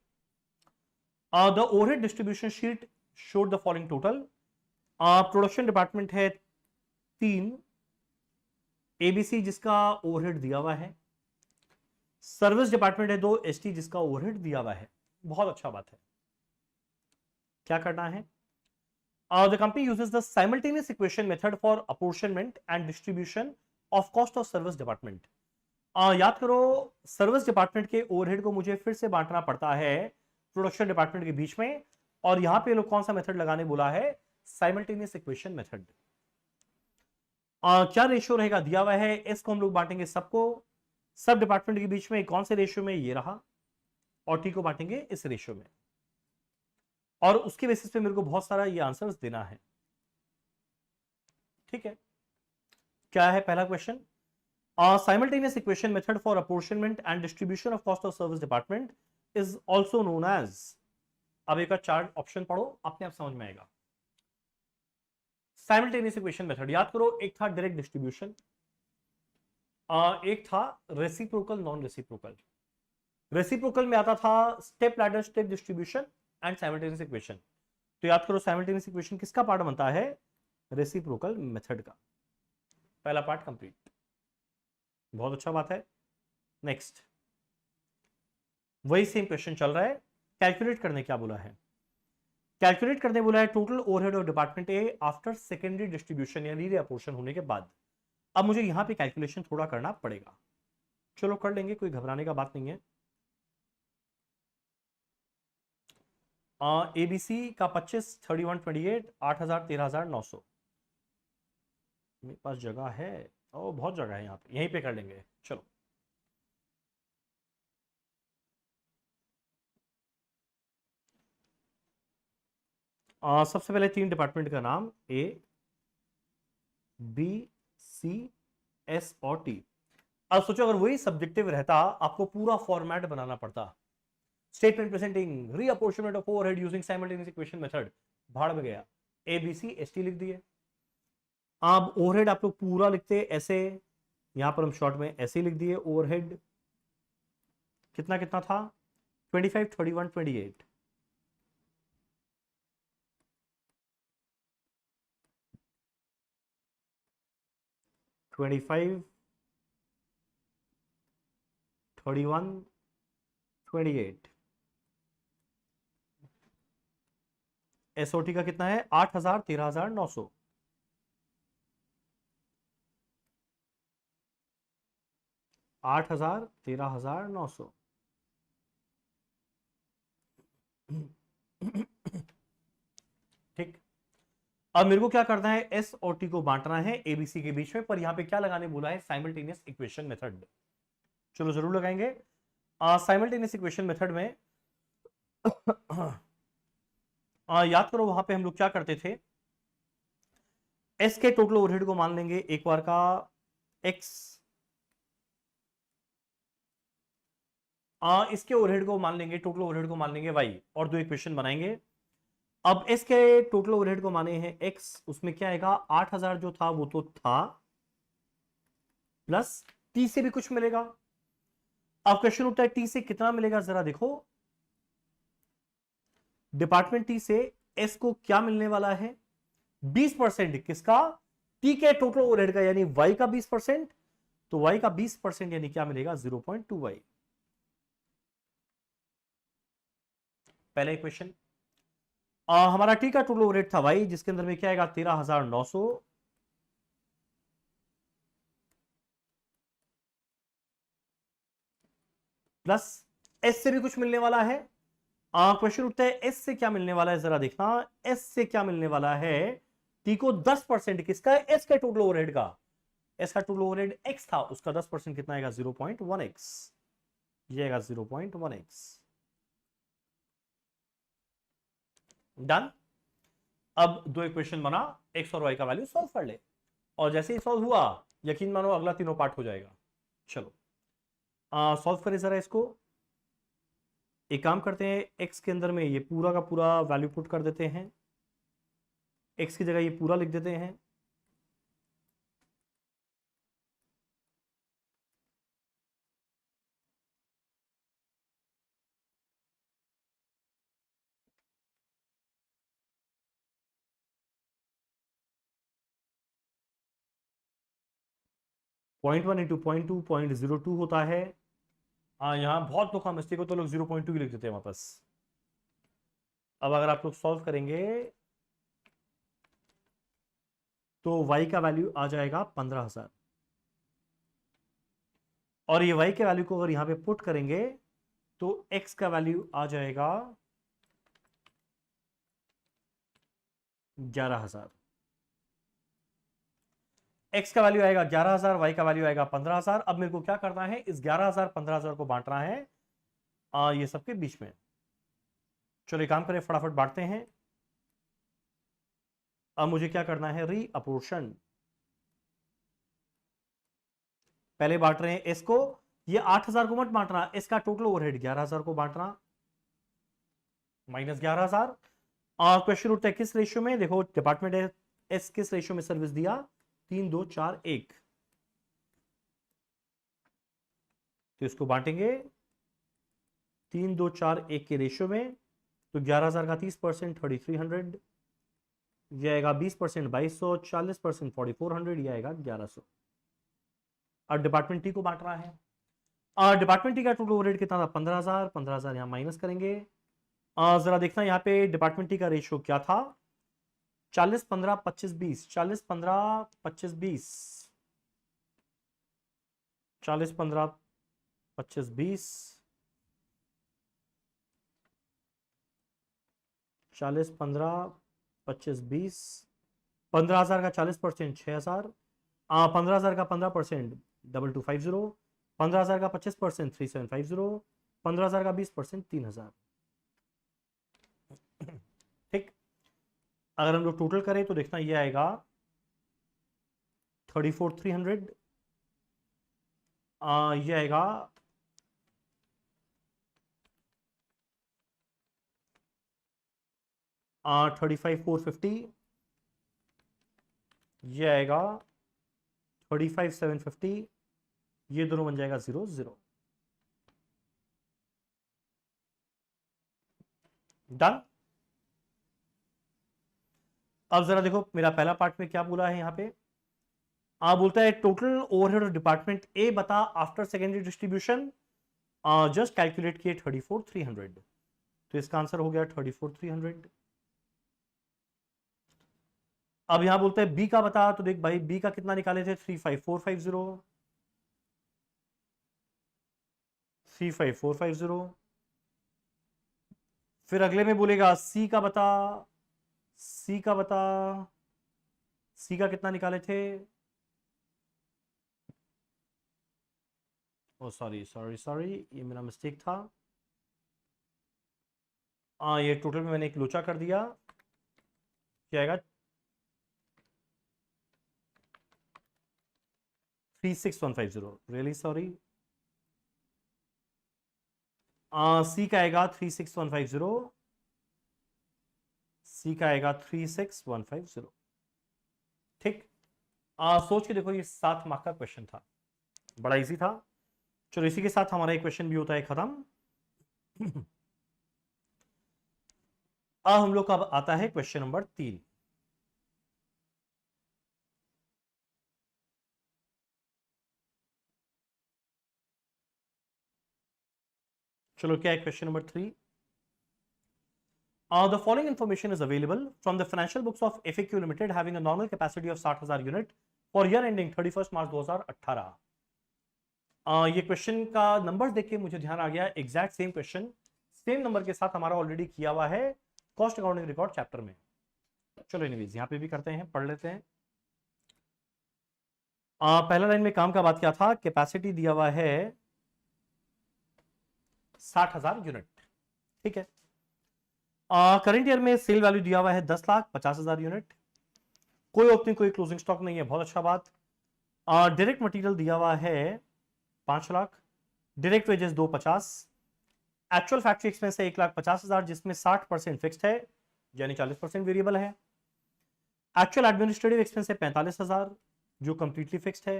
The overhead distribution sheet showed the following total. Production department है 3, एबीसी जिसका ओवरहेड दिया हुआ है, सर्विस डिपार्टमेंट है 2, एसटी जिसका ओवरहेड दिया हुआ है। बहुत अच्छा बात है। क्या करना है, the company uses the simultaneous equation method for apportionment and distribution of cost of service department। याद करो सर्विस डिपार्टमेंट के ओवरहेड को मुझे फिर से बांटना पड़ता है प्रोडक्शन डिपार्टमेंट के बीच में, और यहां पे लोग कौन सा मेथड लगाने बोला है, साइमल्टेनियस इक्वेशन मेथड। क्या रेशियो रहेगा दिया हुआ है, एस को हम लोग बांटेंगे सबको, सब डिपार्टमेंट के बीच में कौन से रेशियो में, ये रहा, और टी को बांटेंगे इस रेशियो में, और उसके बेसिस पे मेरे को बहुत सारा ये आंसर्स देना है। ठीक है। क्या है पहला question, simultaneous equation method for apportionment and distribution of cost of service department is also known as. अब एक चार ऑप्शन पढ़ो, अपने आप समझ में आएगा। साइमल्टेनियस इक्वेशन मेथड याद करो, एक था डायरेक्ट डिस्ट्रीब्यूशन, एक था रेसिप्रोकल नॉन रेसिप्रोकल। रेसिप्रोकल में आता था step ladder step distribution and simultaneous equation. तो याद करो साइमल्टेनियस इक्वेशन किसका पार्ट बनता है, रेसिप्रोकल मेथड का। पहला पार्ट कंप्लीट, बहुत अच्छा बात है। नेक्स्ट वही सेम क्वेश्चन चल रहा है, कैलकुलेट करने क्या बोला है, कैलकुलेट करने बोला है total overhead of department A after secondary distribution यानी रीअपोर्शन होने के बाद। अब मुझे यहां पे कैलकुलेशन थोड़ा करना पड़ेगा, चलो कर लेंगे, कोई घबराने का बात नहीं है। एबीसी का 25, 31, 28, 8,000, 13,900। मेरे पास जगह है, ओ बहुत जगह है यहाँ पे, यहीं पे कर लेंगे चलो। सबसे पहले 3 डिपार्टमेंट का नाम, ए बी सी एस और टी। अब सोचो अगर वही सब्जेक्टिव रहता, आपको पूरा फॉर्मेट बनाना पड़ता, statement presenting reapportionment of overhead using simultaneous equation method, भाड़ में गया। A B C S T लिख दिए। अब ओवरहेड आप लोग पूरा लिखते ऐसे, यहां पर हम शॉर्ट में ऐसे लिख दिए ओवरहेड। कितना कितना था, 25, 31, 28। Twenty five 31, 28। एसओटी का कितना है, 8,000, 13,900। आठ हजार 13,900। ठीक। अब मेरे को क्या करना है, एस और टी को बांटना है एबीसी के बीच में, पर यहां पे क्या लगाने बोला है, साइमल्टेनियस इक्वेशन मेथड। चलो जरूर लगाएंगे। साइमल्टेनियस इक्वेशन मेथड में याद करो वहां पे हम लोग क्या करते थे, एस के टोटल ओवरहेड को मान लेंगे एक बार का एक्स, इसके ओवरहेड को मान लेंगे, टोटल ओवरहेड को मान लेंगे वाई, और दो इक्वेशन बनाएंगे। अब एस के टोटल ओवरहेड को माने हैं एक्स, उसमें क्या आएगा, 8,000 जो था वो तो था, प्लस टी से भी कुछ मिलेगा। अब क्वेश्चन उठता है टी से कितना मिलेगा, जरा देखो, डिपार्टमेंट टी से एस को क्या मिलने वाला है, 20%। किसका, टी के टोटल ओवरहेड का, यानी वाई का 20%। तो वाई का 20% यानी क्या मिलेगा, 0.2 वाई। पहला इक्वेशन। हमारा टी का टोटल ओवरहेड था वाई, जिसके अंदर में क्या आएगा, 13,900 प्लस एस से भी कुछ मिलने वाला है। क्वेश्चन उठता है एस से क्या मिलने वाला है, जरा देखना, एस से क्या मिलने वाला है, टी को 10%। किसका, एस का टोटल ओवरहेड का, एस का टोटल ओवरहेड एक्स था, उसका 10% कितना आएगा, 0.1x। ये आएगा 0.1x। डन। अब दो इक्वेशन बना, एक्स और वाई का वैल्यू सॉल्व कर ले, और जैसे ही सॉल्व हुआ, यकीन मानो अगला तीनों पार्ट हो जाएगा। चलो सॉल्व करें जरा इसको। एक काम करते हैं, एक्स के अंदर में ये पूरा का पूरा वैल्यू पुट कर देते हैं, एक्स की जगह ये पूरा लिख देते हैं। पॉइंट 1 इंटू 0.2, 0.02 होता है। यहाँ बहुत लोग का मिस्टेक हो, तो लोग 0.2 ही लिख देते हैं वापस। अब अगर आप लोग सॉल्व करेंगे तो y का वैल्यू आ जाएगा 15,000, और ये y के वैल्यू को अगर यहां पे पुट करेंगे तो x का वैल्यू आ जाएगा 11,000। x का वैल्यू आएगा 11,000, y का वैल्यू आएगा 15,000। अब मेरे को क्या करना है, इस 11,000 15,000 को बांटना है ये सबके बीच में। चलो एक काम करें, फटाफट बांटते हैं। अब मुझे क्या करना है, रीअपोर्शन। पहले बांट रहे हैं एस को, ये 8,000 को मत बांटना, इसका टोटल ओवरहेड 11,000 को बांटना, माइनस 11,000। क्वेश्चन उठता है किस रेशियो में, देखो डिपार्टमेंट एस किस रेशियो में सर्विस दिया, 3, 2, 4, 1। तो इसको बांटेंगे 3, 2, 4, 1 के रेशियो में, तो 11,000 का 30% 3300, ये आएगा 20% 2200, 40% 4400, ये आएगा 1100। और डिपार्टमेंट टी को बांट रहा है। डिपार्टमेंट टी का टोटल ओवरहेड कितना था? 15,000। 15,000 यहाँ माइनस करेंगे। जरा देखना यहाँ पे डिपार्टमेंट टी का रेशियो क्या था? 40 15 25 20, 40 15 25 20, 40 15 25 20, 40 15 25 20, 15,000 का 40% 6,000, 15,000 का 15% 2250, 15,000 का 25% 3750, 15,000 का 20% 3,000। ठीक, अगर हम लोग टोटल करें तो देखना ये आएगा 34,300, ये आएगा 35,450, ये आएगा 35,750, ये दोनों बन जाएगा 0 0। डन। अब जरा देखो मेरा पहला पार्ट में क्या बोला है यहाँ पे। बोलता है total overhead of department A बता after secondary distribution, just calculate किए 34,300, तो इसका आंसर हो गया 34,300। अब यहां बोलते हैं बी का बता, तो देख भाई बी का कितना निकाले थे? 35,450, 35,450। फिर अगले में बोलेगा सी का बता, सी का बता, सी का कितना निकाले थे? ओ सॉरी सॉरी सॉरी, ये मेरा मिस्टेक था। ये टोटल में मैंने एक लोचा कर दिया, क्या आएगा? 36,150, रियली सॉरी। सी का आएगा 36,150, सी का आएगा 36,150। ठीक, सोच के देखो ये 7 मार्क का क्वेश्चन था, बड़ा इजी था। चलो इसी के साथ हमारा एक क्वेश्चन भी होता है खत्म। अब हम लोग का आता है क्वेश्चन नंबर 3। चलो क्या है question number 3? The following information is available from the financial books of FAQ Limited having a normal capacity of 60,000 unit for year ending 31st मार्च 2018। ये क्वेश्चन का नंबर देख के मुझे ध्यान आ गया, exact same question same number के साथ हमारा ऑलरेडी किया हुआ है कॉस्ट अकाउंटिंग रिकॉर्ड चैप्टर में। चलो एनीवेज यहाँ पे भी करते हैं, पढ़ लेते हैं। पहला लाइन में काम का बात क्या था? कैपेसिटी दिया हुआ है 60,000 यूनिट, ठीक है। करंट ईयर में सेल वैल्यू दिया हुआ है 10,50,000 यूनिट, कोई ओपनिंग कोई क्लोजिंग स्टॉक नहीं है, बहुत अच्छा बात। डायरेक्ट मटेरियल दिया हुआ है 5 lakh, direct wages 250, actual factory expense है 1,50,000 जिसमें 60% फिक्स्ड है यानी 40% वेरिएबल है। एक्चुअल एडमिनिस्ट्रेटिव एक्सपेंस है 45,000 जो कंप्लीटली फिक्स्ड है।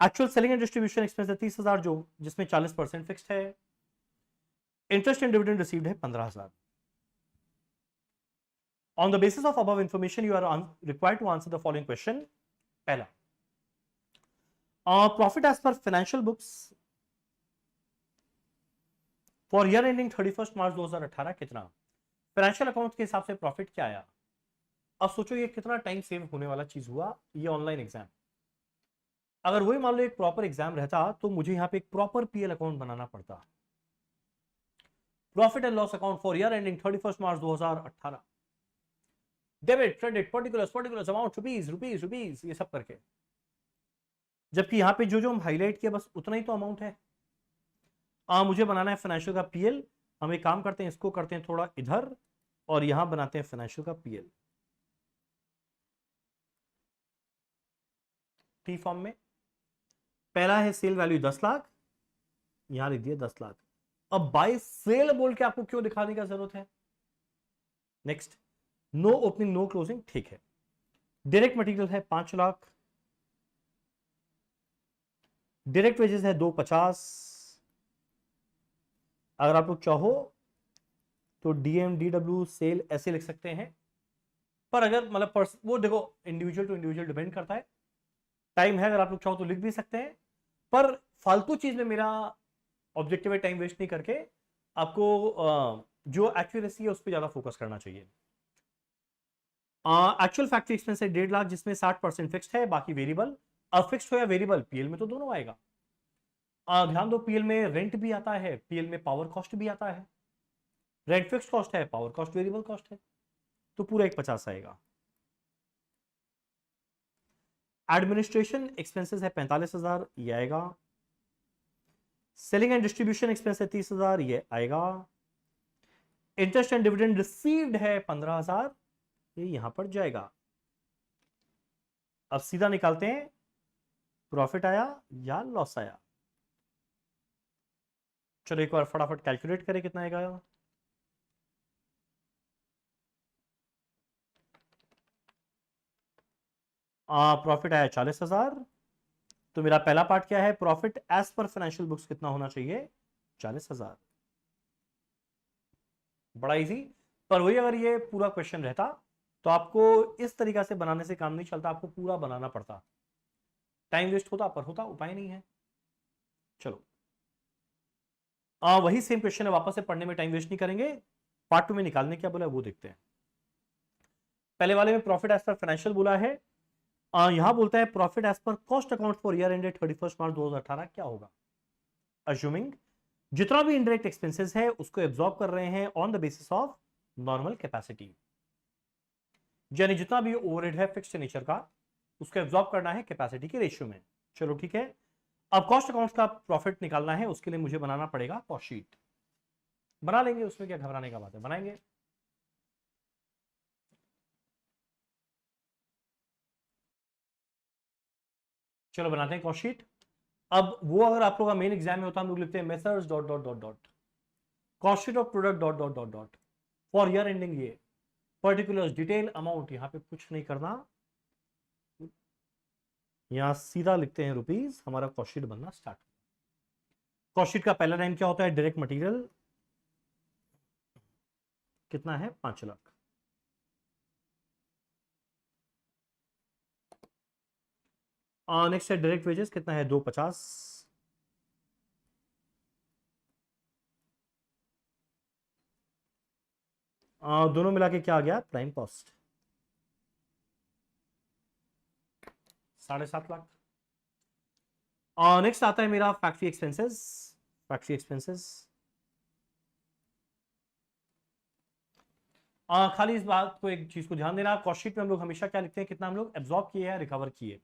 Actual selling and distribution expense है 30,000 जो जिसमें 40% फिक्स्ड है। इंटरेस्ट एंड डिविडेंड रिसीव्ड है 15,000। On the basis of above information, you are required to answer the following question. पहला, profit as per financial books for year ending 31st मार्च 2018 कितना? Financial account के हिसाब से प्रॉफिट क्या आया? अब सोचो ये कितना टाइम सेव होने वाला चीज हुआ, ये ऑनलाइन एग्जाम। अगर वही मान लो एक प्रॉपर एग्जाम रहता तो मुझे यहाँ पे एक प्रॉपर पीएल अकाउंट बनाना पड़ता। Profit and loss account for year ending 31st March 2018, debit credit particulars particulars amount rupees rupees rupees ये सब करके, जबकि यहाँ पे जो जो हम हाईलाइट किया बस उतना ही तो अमाउंट है। मुझे बनाना है फाइनेंशियल का पीएल। हम एक काम करते हैं, इसको करते हैं थोड़ा इधर और यहां बनाते हैं फाइनेंशियल का पीएल टी फॉर्म में। पहला है सेल वैल्यू 10 लाख, यहां लिख दिया 10 लाख। अब बाय सेल बोल के आपको क्यों दिखाने का जरूरत है? Next, no opening no closing, ठीक है। डायरेक्ट मटेरियल है 5 लाख, डायरेक्ट वेजेस है 250। अगर आप लोग चाहो तो DMDW सेल ऐसे लिख सकते हैं। पर अगर मतलब वो देखो इंडिविजुअल टू इंडिविजुअल डिपेंड करता है। टाइम है, अगर आप लोग चाहो तो लिख भी सकते हैं, पर फालतू चीज में मेरा ऑब्जेक्टिव है टाइम वेस्ट नहीं करके आपको जो एक्यूरेसी है उस पर ज्यादा फोकस करना चाहिए। एक्चुअल फैक्ट्री एक्सपेंस है 1.5 लाख, जिसमें 60% फिक्स्ड है, बाकी वेरिएबल। अब फिक्स्ड हो या वेरिएबल, पीएल में तो दोनों आएगा। ध्यान दो, पीएल में रेंट भी आता है, पीएल में पावर कॉस्ट भी आता है। रेंट फिक्स्ड कॉस्ट है, पावर कॉस्ट वेरिएबल कॉस्ट है, तो पूरा 150 आएगा। एडमिनिस्ट्रेशन एक्सपेंसेस है 45,000, ये आएगा। सेलिंग एंड डिस्ट्रीब्यूशन एक्सपेंस है 30,000, ये आएगा। इंटरेस्ट एंड डिविडेंड रिसीव्ड है 15,000, ये यहां पर जाएगा। अब सीधा निकालते हैं, प्रॉफिट आया या लॉस आया। चलो एक बार फटाफट कैलकुलेट करें कितना आएगा। प्रॉफिट आया 40,000। तो मेरा पहला पार्ट क्या है, profit as per financial books कितना होना चाहिए, 40,000। बड़ा इजी। पर वही अगर ये पूरा क्वेश्चन रहता तो आपको इस तरीका से बनाने से काम नहीं चलता, आपको पूरा बनाना पड़ता, टाइम वेस्ट होता, पर होता उपाय नहीं है। चलो वही सेम क्वेश्चन है, वापस से पढ़ने में टाइम वेस्ट नहीं करेंगे। पार्ट 2 में निकालने क्या बोला वो देखते हैं। पहले वाले में प्रॉफिट एज पर फाइनेंशियल बोला है, यहां बोलता है profit as per cost account for year ended 31 March 2018 क्या होगा। अज्यूमिंग जितना भी इनडायरेक्ट एक्सपेंसेस है उसको एब्जॉर्ब कर रहे हैं on the basis of normal capacity, यानी जितना भी ओवरहेड है फिक्स्ड नेचर का उसको एब्जॉर्ब करना है कैपेसिटी के रेशियो में। चलो ठीक है। अब कॉस्ट अकाउंट का प्रॉफिट निकालना है, उसके लिए मुझे बनाना पड़ेगा कॉस्ट शीट। बना लेंगे, उसमें क्या घबराने का बात है, बनाएंगे। चलो बनाते हैं कॉस्ट शीट। अब वो अगर आप लोग का मेन एग्जाम में होता हम लोग लिखते हैं methods dot dot dot dot cost sheet of product dot dot dot dot for year ending, ये पर्टिकुलर डिटेल अमाउंट, यहां पे कुछ नहीं करना, यहां सीधा लिखते हैं रुपीज, हमारा कॉस्ट शीट बनना स्टार्ट। कॉस्ट शीट का पहला लाइन क्या होता है, डायरेक्ट मटेरियल कितना है, 5 लाख। नेक्स्ट है डायरेक्ट वेजेस कितना है, 250। दोनों मिला के क्या आ गया, प्राइम कॉस्ट 7.5 लाख। नेक्स्ट आता है मेरा फैक्ट्री एक्सपेंसेस। फैक्ट्री एक्सपेंसेस खाली इस बात को, एक चीज को ध्यान देना, कॉस्ट शीट में हम लोग हमेशा क्या लिखते हैं, कितना हम लोग एब्जॉर्ब किए हैं, रिकवर किए।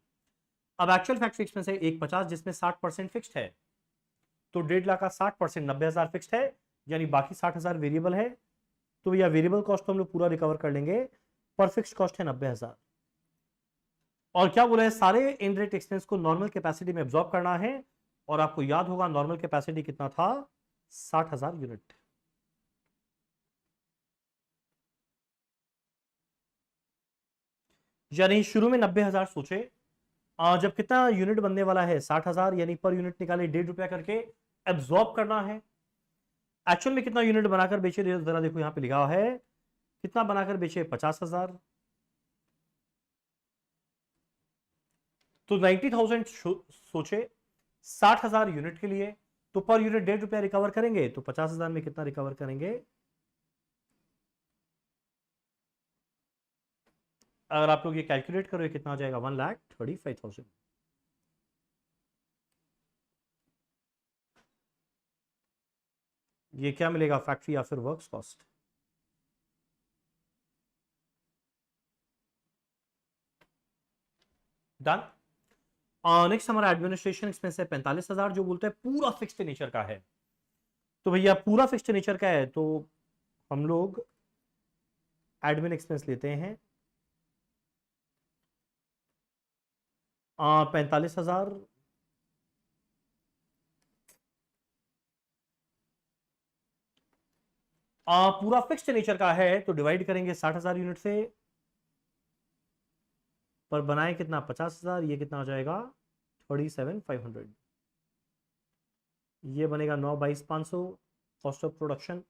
अब एक्चुअल फैक्ट्री एक्सपेंस है 150, जिसमें 60% फिक्स्ड है, तो 1.5 लाख का 60% 90,000 फिक्स्ड है, यानी बाकी 60,000 वेरिएबल है। तो भैया वेरिएबल कॉस्ट तो हम लोग पूरा रिकवर कर लेंगे, पर फिक्स्ड कॉस्ट है 90,000। और क्या बोला है, सारे इनडायरेक्ट एक्सपेंस को नॉर्मल कैपेसिटी में एब्जॉर्ब करना है, और आपको याद होगा नॉर्मल कैपेसिटी कितना था, 60,000 यूनिट। यानी शुरू में 90,000 सोचे, जब कितना यूनिट बनने वाला है 60,000, यानी पर यूनिट निकाले 1.5 रुपया करके एब्जॉर्ब करना है। एक्चुअल में कितना यूनिट बनाकर बेचे, जरा देखो यहां पे लिखा है, कितना बनाकर बेचे, 50,000। तो 90,000 सोचे 60,000 यूनिट के लिए, तो पर यूनिट 1.5 रुपया रिकवर करेंगे, तो 50,000 में कितना रिकवर करेंगे। अगर आप लोग ये कैलकुलेट करो कितना आ जाएगा, 1,35,000। ये क्या मिलेगा, फैक्ट्री या फिर वर्क्स कॉस्ट। डन। नेक्स्ट हमारा एडमिनिस्ट्रेशन एक्सपेंस है 45,000, जो बोलते हैं पूरा फिक्स्ड नेचर का है। तो भैया पूरा फिक्स्ड नेचर का है, तो हम लोग एडमिन एक्सपेंस लेते हैं 45,000। पूरा फिक्स्ड नेचर का है, तो डिवाइड करेंगे 60,000 यूनिट से, पर बनाए कितना, 50,000, ये कितना हो जाएगा, 37,500। ये बनेगा 9/22,500 cost of production.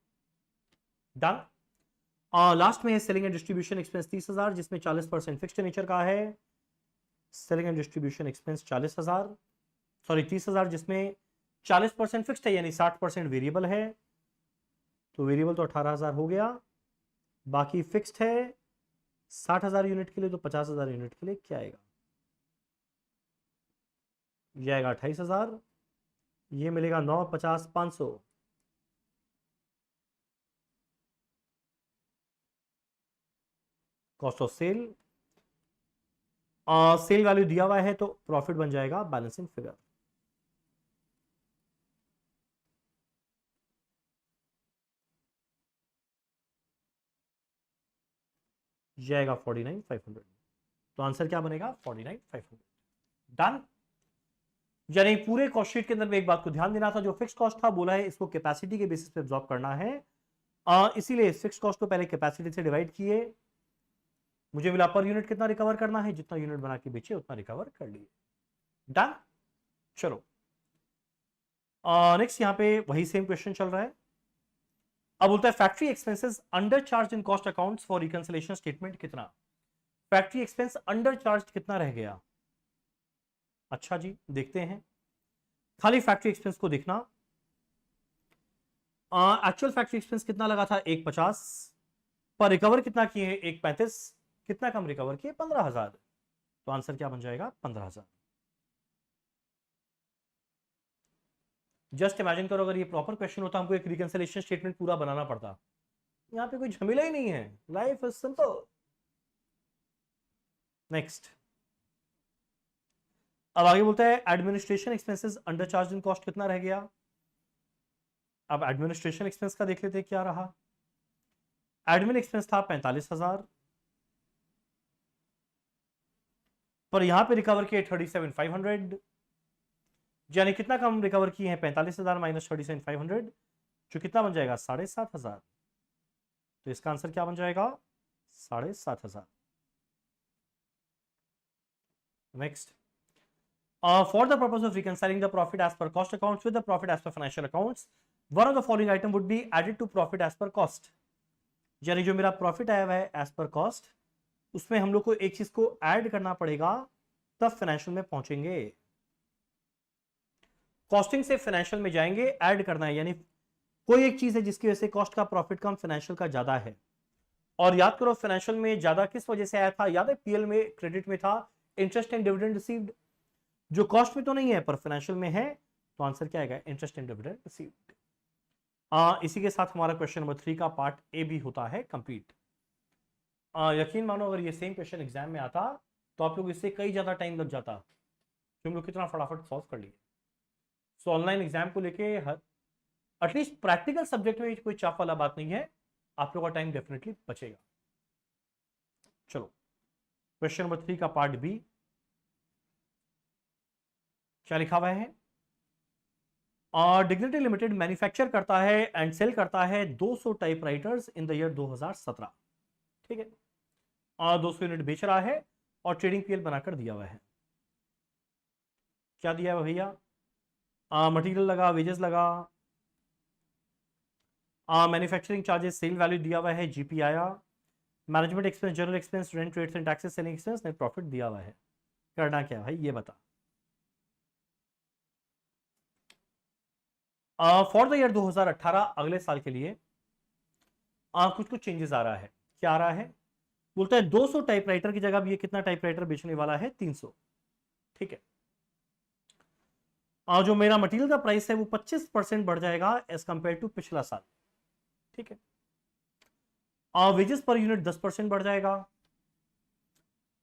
Done. Last में है सेलिंग एंड डिस्ट्रीब्यूशन एक्सपेंस 30,000, जिसमें 40% फिक्स्ड नेचर का है। Selling and distribution expense 40,000, sorry 30,000, जिसमें 40% फिक्स्ड है यानी 60% वेरिएबल है। तो वेरिएबल तो 18,000 हो गया, बाकी फिक्स्ड है 60,000 यूनिट के लिए, तो 50,000 यूनिट के लिए क्या आएगा? ये आएगा 28,000, ये मिलेगा 9, 50, 500। Cost of sale, sale value दिया हुआ है तो प्रॉफिट बन जाएगा बैलेंसिंग फिगर। जाएगा 49,500। तो आंसर क्या बनेगा? 49,500। डन। यानी पूरे कॉस्ट शीट के अंदर में एक बात को ध्यान देना था, जो फिक्स कॉस्ट था बोला है इसको कैपेसिटी के बेसिस पे एब्जॉर्ब करना है। इसीलिए फिक्स कॉस्ट को पहले कैपेसिटी से डिवाइड किए, मुझे मिला पर यूनिट कितना रिकवर करना है, जितना यूनिट बना के बेचे उतना रिकवर कर लिए। डन। चलो नेक्स्ट यहां पे वही सेम क्वेश्चन चल रहा है। अब बोलता है factory expenses under charge in cost accounts for reconciliation statement कितना? फैक्ट्री एक्सपेंस अंडर चार्ज कितना रह गया? अच्छा जी, देखते हैं। खाली फैक्ट्री एक्सपेंस को देखना। एक्चुअल फैक्ट्री एक्सपेंस कितना लगा था? 150, पर रिकवर कितना किए हैं? 135। कितना कम रिकवर किए? 15,000। तो आंसर क्या बन जाएगा? 15,000। जस्ट इमेजिन करो अगर ये प्रॉपर क्वेश्चन होता, हमको एक रिकंसिलिएशन स्टेटमेंट पूरा बनाना पड़ता। यहां पे कोई झमेला ही नहीं है, लाइफ इज सिंपल। नेक्स्ट, अब आगे बोलता है administration expenses under charge in cost कितना रह गया? अब एडमिनिस्ट्रेशन एक्सपेंस का देख लेते हैं क्या रहा। एडमिन एक्सपेंस था 45,000, पर यहां पे रिकवर किए 37,500, यानी कितना कम रिकवर किए हैं? 45,000 माइनस 37,500, जो कितना बन जाएगा? 7,500। तो इसका आंसर क्या बन जाएगा? 7,500। Next, for the purpose of reconciling the profit as per cost accounts with the profit as per financial accounts, one of the following item would be added to profit as per cost। यानी जो मेरा profit आया हुआ है as per cost, उसमें हम लोग को एक चीज को ऐड करना पड़ेगा, तब फाइनेंशियल में पहुंचेंगे। कॉस्टिंग से फाइनेंशियल में जाएंगे, ऐड करना है, यानी कोई एक चीज है जिसकी वजह से कॉस्ट का प्रॉफिट कम, फाइनेंशियल का ज्यादा है। और याद करो फाइनेंशियल में ज्यादा किस वजह से आया था? याद है पीएल में क्रेडिट में था इंटरेस्ट एंड डिविडेंड रिसीव्ड, जो कॉस्ट में तो नहीं है पर फाइनेंशियल में है। तो आंसर क्या आएगा? Interest and dividend received. इसी के साथ हमारा क्वेश्चन नंबर 3 का पार्ट ए भी होता है कंप्लीट। यकीन मानो अगर ये सेम क्वेश्चन एग्जाम में आता तो आप लोग इससे कई ज्यादा टाइम लग जाता, तो हम लोग कितना फटाफट सॉल्व कर लिए। सो ऑनलाइन एग्जाम को लेके एटलीस्ट प्रैक्टिकल सब्जेक्ट में कोई चाप वाला बात नहीं है, आप लोग का टाइम डेफिनेटली बचेगा। चलो क्वेश्चन नंबर 3 का पार्ट बी क्या लिखा हुआ है? डिग्निटी लिमिटेड मैन्युफैक्चर करता है एंड सेल करता है 200 टाइपराइटर्स इन द ईयर 2017। ठीक है, 200 यूनिट बेच रहा है और ट्रेडिंग पीएल बनाकर दिया हुआ है। क्या दिया हुआ भैया? मटेरियल लगा, वेजेस लगा, मैन्युफैक्चरिंग चार्जेस, सेल वैल्यू दिया हुआ है, जीपी आया, management expense, general expense, rent, rates and taxes, selling expense, net profit दिया हुआ है। करना क्या भाई ये बता। फॉर द ईयर 2018, अगले साल के लिए कुछ कुछ चेंजेस आ रहा है। क्या आ रहा है? बोलता है 200 टाइपराइटर की जगह ये कितना टाइपराइटर बेचने वाला है? 300। ठीक है, जो मेरा मटेरियल का प्राइस है वो 25% बढ़ जाएगा एज कंपेयर टू पिछला साल। ठीक है, वेजेस पर यूनिट 10% बढ़ जाएगा।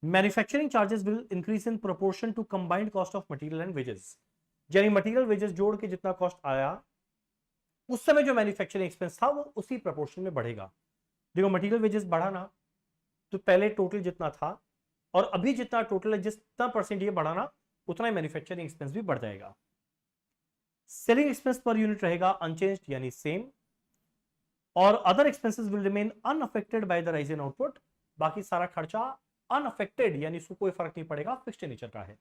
Manufacturing charges will increase in proportion to combined cost of material and wages, यानी मटेरियल वेजेस जोड़ के जितना कॉस्ट आया उस समय जो मैन्युफैक्चरिंग एक्सपेंस था वो उसी प्रोपोर्शन में बढ़ेगा। देखो मटेरियल वेजेस बढ़ा ना, तो पहले टोटल जितना था और अभी जितना टोटल है, जितना परसेंट ये बढ़ाना उतना ही मैन्युफैक्चरिंग एक्सपेंस भी बढ़ जाएगा। सेलिंग एक्सपेंस पर यूनिट रहेगा अनचेंज्ड यानी सेम, और other expenses will remain unaffected by the rise in output. बाकी सारा खर्चा अनअफेक्टेड यानी इसको कोई फर्क नहीं पड़ेगा, फिक्स्ड नेचर का है।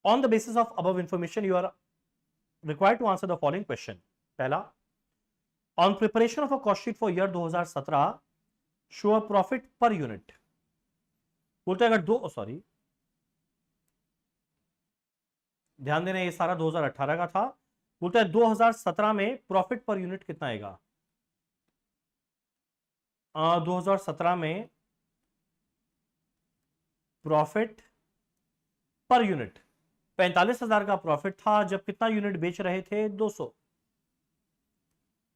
On the basis of above information you are required to answer the following question. पहला, on preparation of a cost sheet for year 2017 show a profit per unit. बोलते हैं अगर दो सॉरी ध्यान देना, ये सारा 2018 का था। बोलता है 2017 में प्रॉफिट पर यूनिट कितना आएगा। 2017 में प्रॉफिट पर यूनिट 45,000 का प्रॉफिट था जब कितना यूनिट बेच रहे थे 200।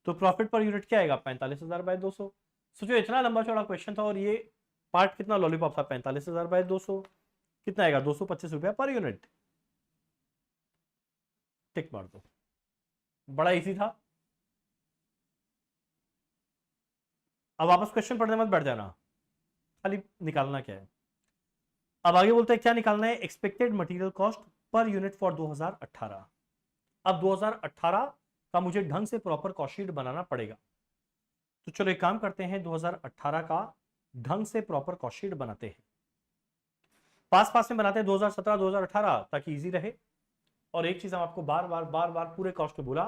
तो प्रॉफिट पर यूनिट क्या आएगा 45,000 बाय 200। सोचो इतना लंबा चौड़ा क्वेश्चन था और ये पार्ट कितना लॉलीपॉप था। 45,000 बाय 200 कितना आएगा 225 रुपया पर यूनिट। टिक मार दो, बड़ा इजी था। अब वापस क्वेश्चन पढ़ने मत बैठ जाना, खाली निकालना क्या है। अब आगे बोलते हैं क्या निकालना है, expected material cost per unit for 2018। अब 2018 का मुझे ढंग से प्रॉपर कॉस्ट शीट बनाना पड़ेगा। तो चलो एक काम करते हैं, 2018 का ढंग से प्रॉपर कॉस्ट शीट बनाते हैं। पास पास में बनाते हैं 2017 2018 ताकि इजी रहे। और एक चीज हम आपको बार बार पूरे कॉस्ट में बोला,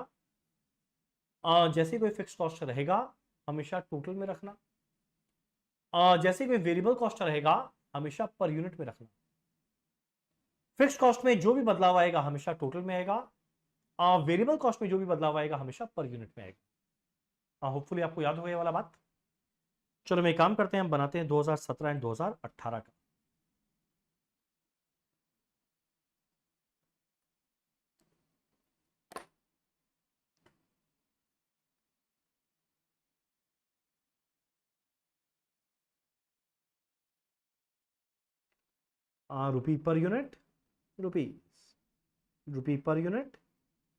जैसे कोई फिक्स कॉस्ट रहेगा हमेशा टोटल में रखना, जैसे कोई वेरिएबल कॉस्ट रहेगा हमेशा पर यूनिट में रखना। फिक्स कॉस्ट में जो भी बदलाव आएगा हमेशा टोटल में आएगा, वेरिएबल कॉस्ट में जो भी बदलाव आएगा हमेशा पर यूनिट में आएगा। होपफुली आपको याद होगा ये वाला बात। चलो मैं काम करते हैं, हम बनाते हैं 2017 एंड 2018 का। रुपी पर यूनिट रुपीस, रुपी पर यूनिट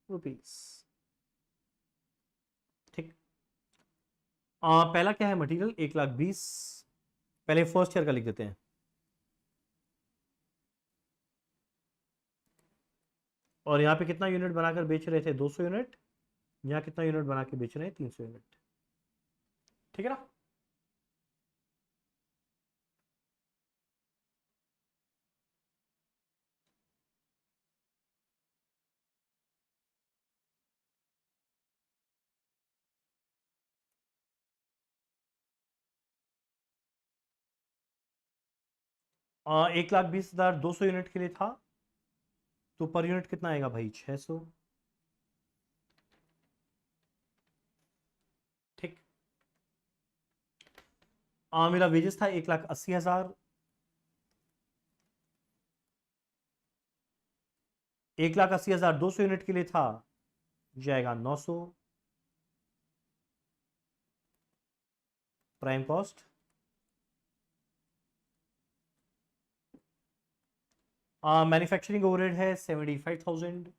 रुपीस। ठीक। पहला क्या है मटेरियल 1,20,000। पहले फर्स्ट ईयर का लिख देते हैं। और यहाँ पे कितना यूनिट बनाकर बेच रहे थे 200 यूनिट, यहाँ कितना यूनिट बना के बेच रहे हैं 300 यूनिट। ठीक है ना। आ, 1,20,000 200 यूनिट के लिए था, तो पर यूनिट कितना आएगा भाई 600। ठीक। मेरा वेजेस था 1,80,000। 1,80,000 200 यूनिट के लिए था, जाएगा 900 प्राइम कॉस्ट। मैन्युफैक्चरिंग ओवरहेड है 75,000।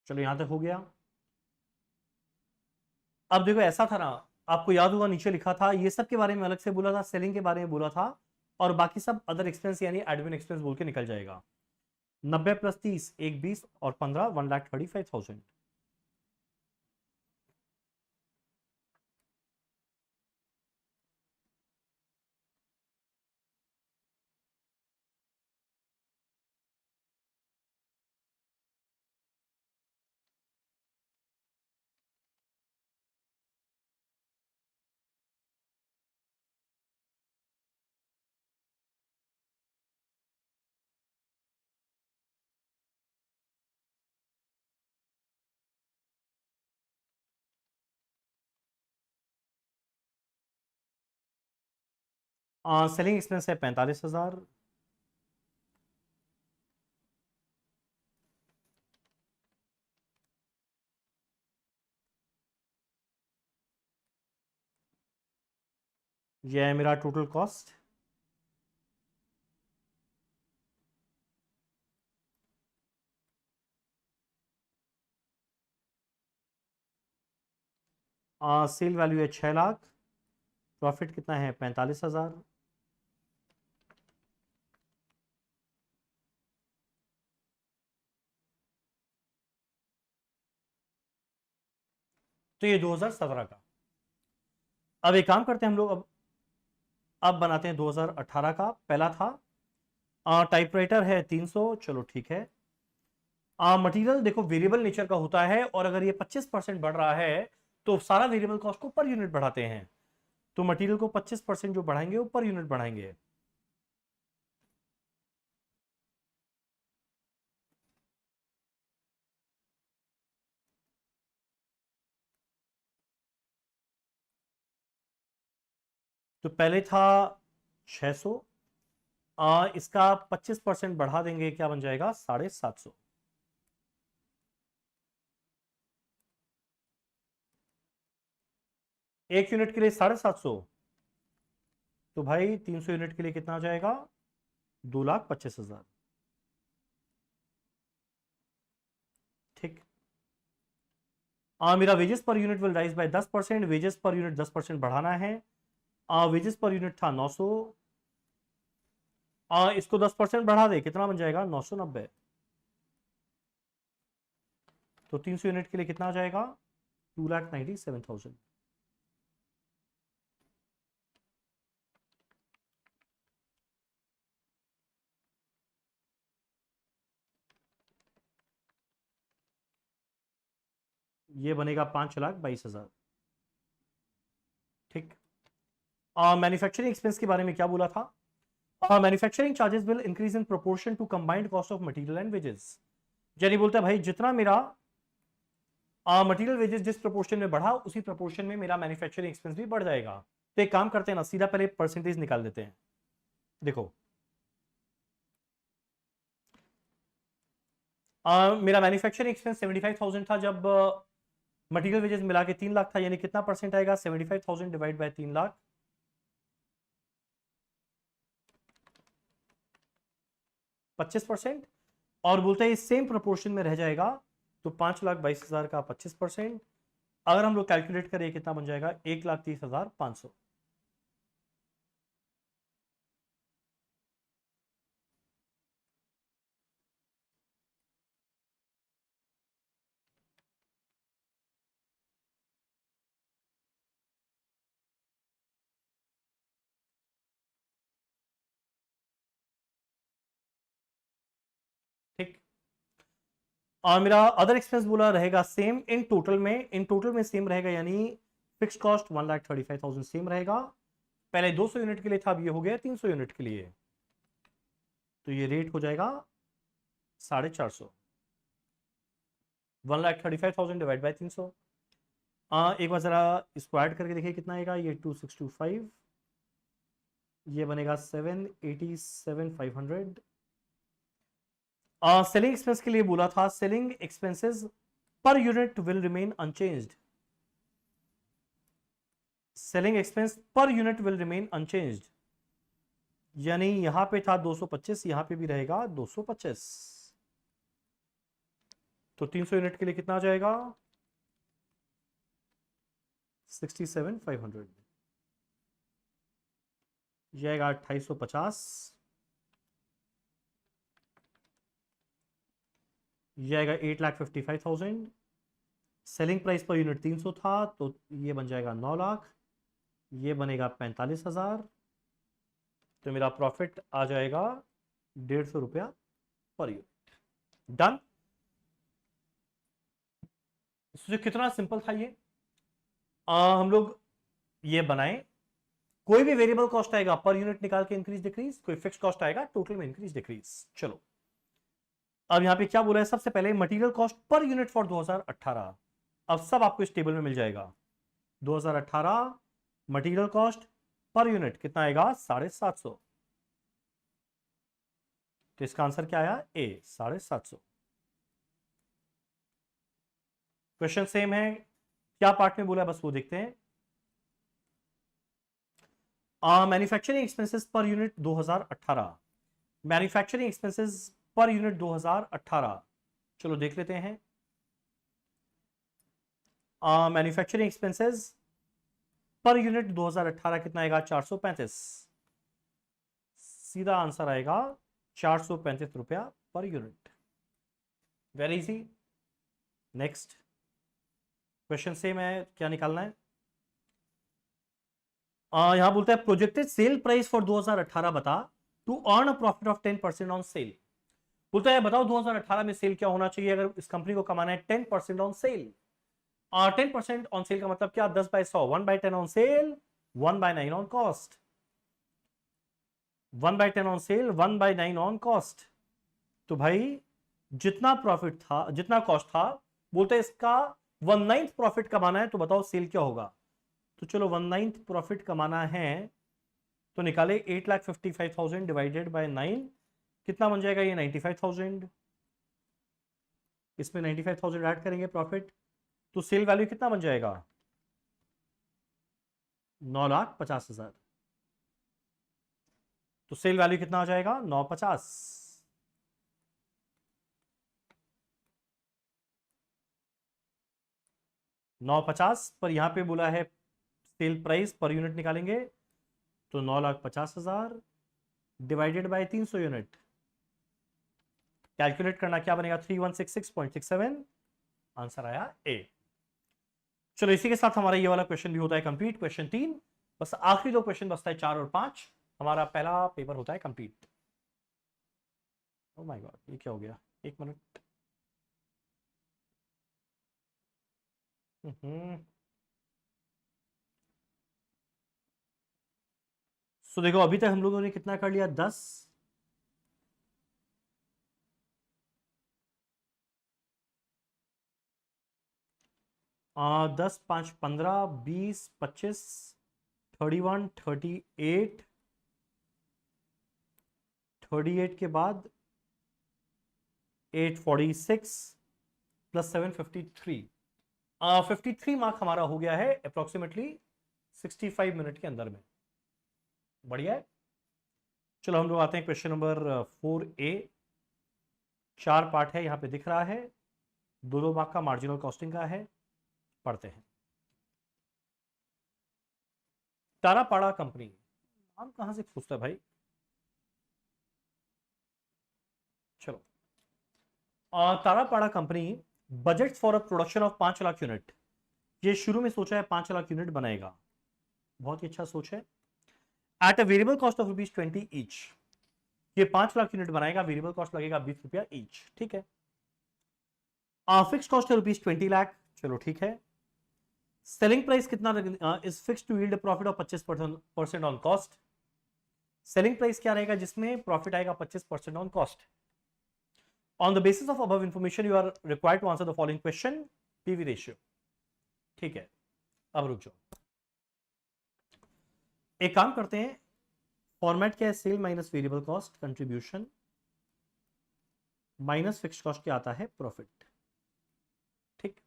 चलो यहां तक हो गया। अब देखो ऐसा था ना, आपको याद होगा नीचे लिखा था ये सब के बारे में अलग से बोला था, सेलिंग के बारे में बोला था, और बाकी सब अदर एक्सपेंस यानी एडमिन एक्सपेंस बोल के निकल जाएगा। 90 + 30 1,20 और 15 1,35,000। सेलिंग एक्सपेंस है 45,000। ये है मेरा टोटल कॉस्ट। सेल वैल्यू है 6 लाख। प्रॉफिट कितना है 45,000। तो ये 2017 का। अब एक काम करते हैं हम लोग, अब बनाते हैं 2018 का। पहला था टाइपराइटर है 300, चलो ठीक है। मटेरियल देखो वेरिएबल नेचर का होता है, और अगर ये 25% बढ़ रहा है तो सारा वेरिएबल कॉस्ट को पर यूनिट बढ़ाते हैं, तो मटेरियल को 25% जो बढ़ाएंगे वो पर यूनिट बढ़ाएंगे। तो पहले था 600, इसका 25% बढ़ा देंगे, क्या बन जाएगा 750। एक यूनिट के लिए 750, तो भाई 300 यूनिट के लिए कितना आ जाएगा, 2,25,000। ठीक। मेरा wages per unit will rise by 10%, wages per unit 10% बढ़ाना है। वेजेस पर यूनिट था 900, इसको 10% बढ़ा दे, कितना बन जाएगा 990। तो 300 यूनिट के लिए कितना आ जाएगा, 2,97,000। ये बनेगा 5,22,000। ठीक। मैन्युफैक्चरिंग एक्सपेंस के बारे में क्या बोला था, manufacturing charges will increase in proportion to combined cost of material and wages. यानी बोलता है भाई जितना मेरा मटेरियल वेजेस जिस प्रोपोर्शन में बढ़ा, उसी प्रोपोर्शन में मेरा मैन्युफैक्चरिंग एक्सपेंस भी बढ़ जाएगा। तो एक काम करते हैं ना, सीधा पहले परसेंटेज निकाल देते हैं। देखो मेरा मैन्युफैक्चरिंग एक्सपेंस 75,000 था जब मटेरियल वेजेस मिला के 3 लाख था, यानी कितना परसेंट आएगा, 75,000 डिवाइड बाय 3 लाख, 25%। और बोलते हैं सेम प्रोपोर्शन में रह जाएगा, तो 5,22,000 का 25%, अगर हम लोग कैलकुलेट करें कितना बन जाएगा, 1,30,500। ठीक। और मेरा अदर एक्सपेंस बोला रहेगा सेम इन टोटल में, सेम रहेगा, यानी फिक्स कॉस्ट 1,35,000 सेम रहेगा। पहले 200 यूनिट के लिए था, अब ये हो गया 300 यूनिट के लिए, तो ये रेट हो जाएगा 450। 1,35,000 डिवाइड बाई 300। एक बार जरा इसको ऐड करके देखिए कितना आएगा, ये 2,625, ये बनेगा 7,87,500। सेलिंग एक्सपेंस के लिए बोला था, सेलिंग एक्सपेंसेस पर unit will remain unchanged. Selling expense पर यूनिट विल रिमेन अनचेंज्ड, यानी यहां पे था 225, यहां पे भी रहेगा 225। तो 300 यूनिट के लिए कितना आ जाएगा, 67,500। ये आएगा 2,850, ये आएगा 8,55,000। सेलिंग प्राइस पर यूनिट 300 था, तो ये बन जाएगा 9 लाख, ये बनेगा 45,000। तो मेरा प्रॉफिट आ जाएगा 150 रुपया पर यूनिट। डन। कितना सिंपल था ये। हम लोग ये बनाए, कोई भी वेरिएबल कॉस्ट आएगा पर यूनिट निकाल के इंक्रीज डिक्रीज, कोई फिक्स कॉस्ट आएगा टोटल में इंक्रीज डिक्रीज। चलो अब यहां पे क्या बोला है, सबसे पहले material cost per unit for 2018। अब सब आपको इस टेबल में मिल जाएगा। 2018 मटेरियल कॉस्ट पर यूनिट कितना आएगा, 750। तो इसका आंसर क्या आया, ए 750। क्वेश्चन सेम है, क्या पार्ट में बोला बस वो देखते हैं। Manufacturing expenses per unit 2018, manufacturing expenses per unit 2018, चलो देख लेते हैं। मैन्युफैक्चरिंग एक्सपेंसेस पर यूनिट 2018 कितना आएगा, 435। सीधा आंसर आएगा 435 रुपया per unit. Very easy. Next question से मैं क्या निकालना है, यहां बोलता है प्रोजेक्टेड सेल प्राइस फॉर 2018 बता to earn a profit of 10% on sale. बोलता है बताओ 2018 में सेल क्या होना चाहिए अगर इस कंपनी को कमाना है 10% ऑन सेल। 10% ऑन सेल का मतलब क्या, 10/100, 1/10 on sale, 1/9 on cost, 1/10 on sale, 1/9 on cost. तो भाई जितना प्रॉफिट था, जितना कॉस्ट था, बोलते हैं इसका 1/9 प्रॉफिट कमाना है, तो बताओ सेल क्या होगा। तो चलो 1/9 प्रॉफिट कमाना है तो निकाले 8,55,000 डिवाइडेड बाय 9, कितना बन जाएगा ये 95,000। इसमें 95,000 ऐड करेंगे प्रॉफिट, तो सेल वैल्यू कितना बन जाएगा 9,50,000। तो सेल वैल्यू कितना आ जाएगा 950। पर यहां पे बोला है सेल प्राइस पर यूनिट निकालेंगे, तो 9,50,000 डिवाइडेड बाय 300 यूनिट, कैलकुलेट करना क्या बनेगा 3166.67, आंसर आया ए। चलो इसी के साथ हमारा ये वाला क्वेश्चन भी होता है कंप्लीट, क्वेश्चन 3। बस आखिरी 2 क्वेश्चन बचता है 4 और 5, हमारा पहला पेपर होता है कंप्लीट। ओह माय गॉड, ये क्या हो गया, 1 मिनट। सो देखो अभी तक हम लोगों ने कितना कर लिया, 10, 10, 5, 15, 20, 25, 31, 38, 38 के बाद 846 प्लस 7 53, 53 मार्क हमारा हो गया है अप्रोक्सीमेटली 65 मिनट के अंदर में। बढ़िया है। चलो हम लोग आते हैं क्वेश्चन नंबर 4A। 4 पार्ट है, यहां पे दिख रहा है, 2 मार्क का मार्जिनल कॉस्टिंग का है, पढ़ते हैं। तारापाड़ा कंपनी, नाम कहां से पूछता है भाई। चलो, Tarapara company budget for a production of 5 lakh unit, ये शुरू में सोचा है 5 लाख यूनिट बनाएगा, बहुत ही अच्छा सोच है। At a variable cost of ₹20 each, ये 5 लाख यूनिट बनाएगा, वेरिएबल कॉस्ट लगेगा ₹20 ईच, ठीक है। फिक्स कॉस्ट है ₹20 लाख, चलो ठीक है। सेलिंग प्राइस कितना is fix to yield profit of 25% on cost. Selling price क्या रहेगा जिसमें प्रॉफिट आएगा 25% on cost. On the basis of above information you are required to answer the following question, PV ratio, ठीक है। अब रुक जाओ, एक काम करते हैं, फॉर्मेट क्या है, sale minus variable cost contribution minus fix cost क्या आता है प्रॉफिट, ठीक।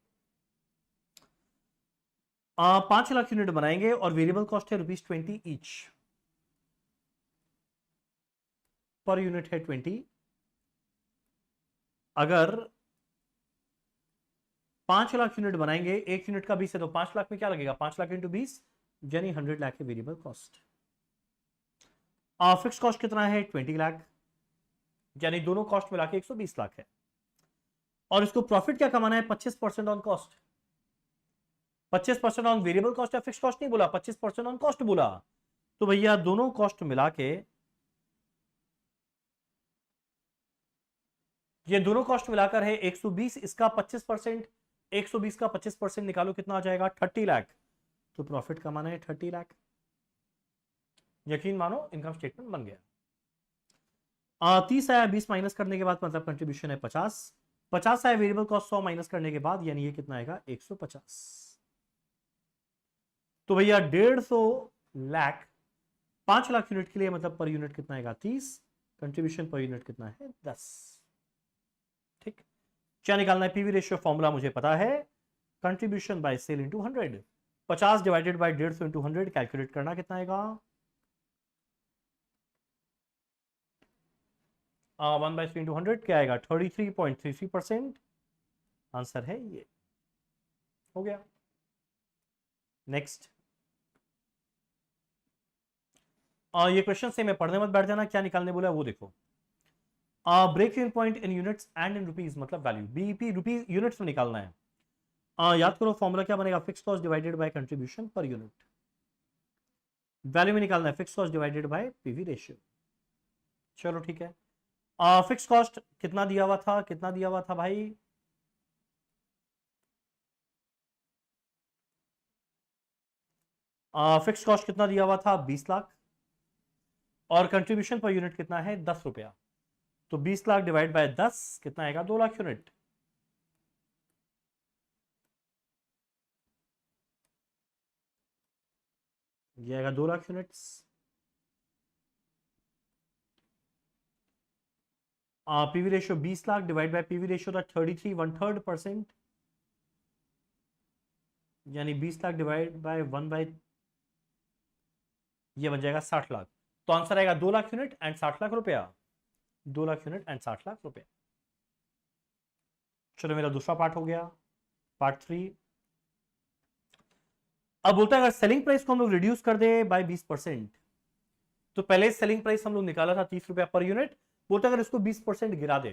5 लाख यूनिट बनाएंगे और वेरिएबल कॉस्ट है ₹20 ईच, पर यूनिट है 20। अगर 5 लाख यूनिट बनाएंगे, 1 यूनिट का 20 है, तो 5 लाख में क्या लगेगा, 5 लाख इंटू 20 यानी 100 लाख है वेरिएबल कॉस्ट। फिक्स कॉस्ट कितना है 20 लाख, यानी दोनों कॉस्ट मिला के 120 लाख है। और इसको प्रॉफिट क्या कमाना है, 25% on cost, 25% on variable cost या फिक्स कॉस्ट नहीं बोला, 25% ऑन कॉस्ट बोला। तो भैया दोनों कॉस्ट मिला के, ये दोनों कॉस्ट मिलाकर है 120, इसका 25%, 120 का 25% निकालो कितना आ जाएगा 30 लाख, तो प्रॉफिट कमाना है 30 लाख। यकीन मानो इनकम स्टेटमेंट बन गया। 30 आया, 20 माइनस करने के बाद मतलब कंट्रीब्यूशन है 50, 50 आया, वेरिएबल कॉस्ट 100 माइनस करने के बाद, यानी ये कितना आएगा 150। तो भैया 150 लाख 5 लाख यूनिट के लिए मतलब पर यूनिट कितना आएगा 30, कंट्रीब्यूशन पर यूनिट कितना है 10, ठीक। क्या निकालना है, पीवी रेशियो फॉर्मूला मुझे पता है, contribution by sale into 100, 50 divided by 150 into 100, calculate करना कितना आएगा, 1/3 इंटू 100 क्या आएगा 33.33%, आंसर है ये, हो गया। नेक्स्ट, ये क्वेश्चन से मैं पढ़ने मत बैठ जाना, क्या निकालने बोला वो देखो। Break even point in units and in rupees, मतलब वैल्यू, बीईपी रुपीज यूनिट्स में निकालना है। याद करो फॉर्मूला क्या बनेगा, fix cost divided by contribution per unit. Value में निकालना है fix cost divided by PV ratio. चलो ठीक है, फिक्स कॉस्ट कितना दिया हुआ था, कितना दिया हुआ था भाई, फिक्स कॉस्ट कितना दिया हुआ था 20 लाख, और कंट्रीब्यूशन पर यूनिट कितना है 10 रुपया। तो 20 लाख डिवाइड बाय 10 कितना आएगा, 2 लाख यूनिट। ये आएगा 2 lakh units. PV ratio 20 lakh divide by PV ratio था 33 1/3%, यानी 20 लाख डिवाइड बाय 1 बाय, ये बन जाएगा 60 लाख। तो आंसर आएगा 2 लाख यूनिट एंड 60 लाख रुपया, 2 लाख यूनिट एंड 60 लाख रुपया। चलो मेरा दूसरा पार्ट हो गया, पार्ट 3। अब बोलता है अगर सेलिंग प्राइस को हम लोग रिड्यूस कर दे बाय 20%, तो पहले सेलिंग प्राइस हम लोग निकाला था 30 रुपया पर यूनिट, बोलता है अगर इसको 20% गिरा दे,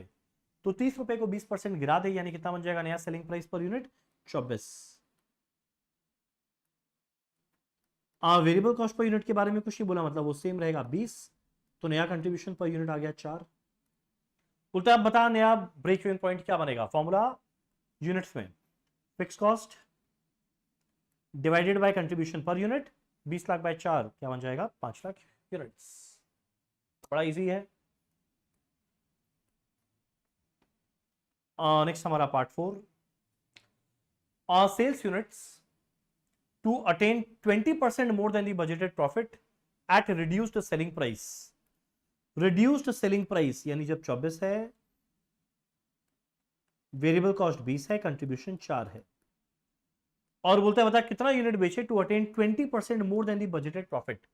तो 30 रुपए को 20% गिरा दे, यानी कितना बन जाएगा नया selling price per unit 24। Variable cost per unit के बारे में कुछ नहीं बोला, मतलब वो सेम रहेगा 20, तो नया कंट्रीब्यूशन पर यूनिट आ गया 4। बोलता है अब बता नया ब्रेक इवन पॉइंट क्या बनेगा, फॉर्मूला यूनिट्स में fix cost divided by contribution per unit, 20 lakh by 4 क्या बन जाएगा 5 लाख यूनिट्स। बड़ा इजी है। नेक्स्ट हमारा part 4, sales units to attain 20% more than the budgeted profit at reduced selling price। reduced selling price यानी जब 24 है, वेरिएबल कॉस्ट 20 है, कंट्रीब्यूशन 4 है, और बोलता है बता कितना यूनिट बेचे to attain 20% more than the budgeted profit.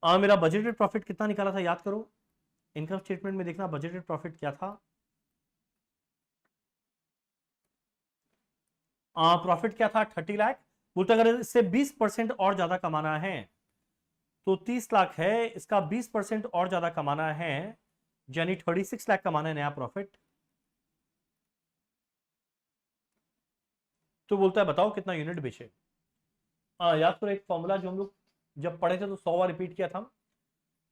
मेरा बजटेड प्रॉफिट कितना निकाला था याद करो, इनकम स्टेटमेंट में देखना बजटेड प्रॉफिट क्या था। प्रॉफिट क्या था 30 लाख। बोलते अगर इससे 20% और ज्यादा कमाना है तो 30 लाख है, इसका 20% और ज्यादा कमाना है, यानी 36 लाख कमाना है नया प्रॉफिट। तो बोलता है बताओ कितना यूनिट बेचे। याद करो एक फॉर्मूला जो हम लोग जब पढ़े थे तो 100 बार रिपीट किया था।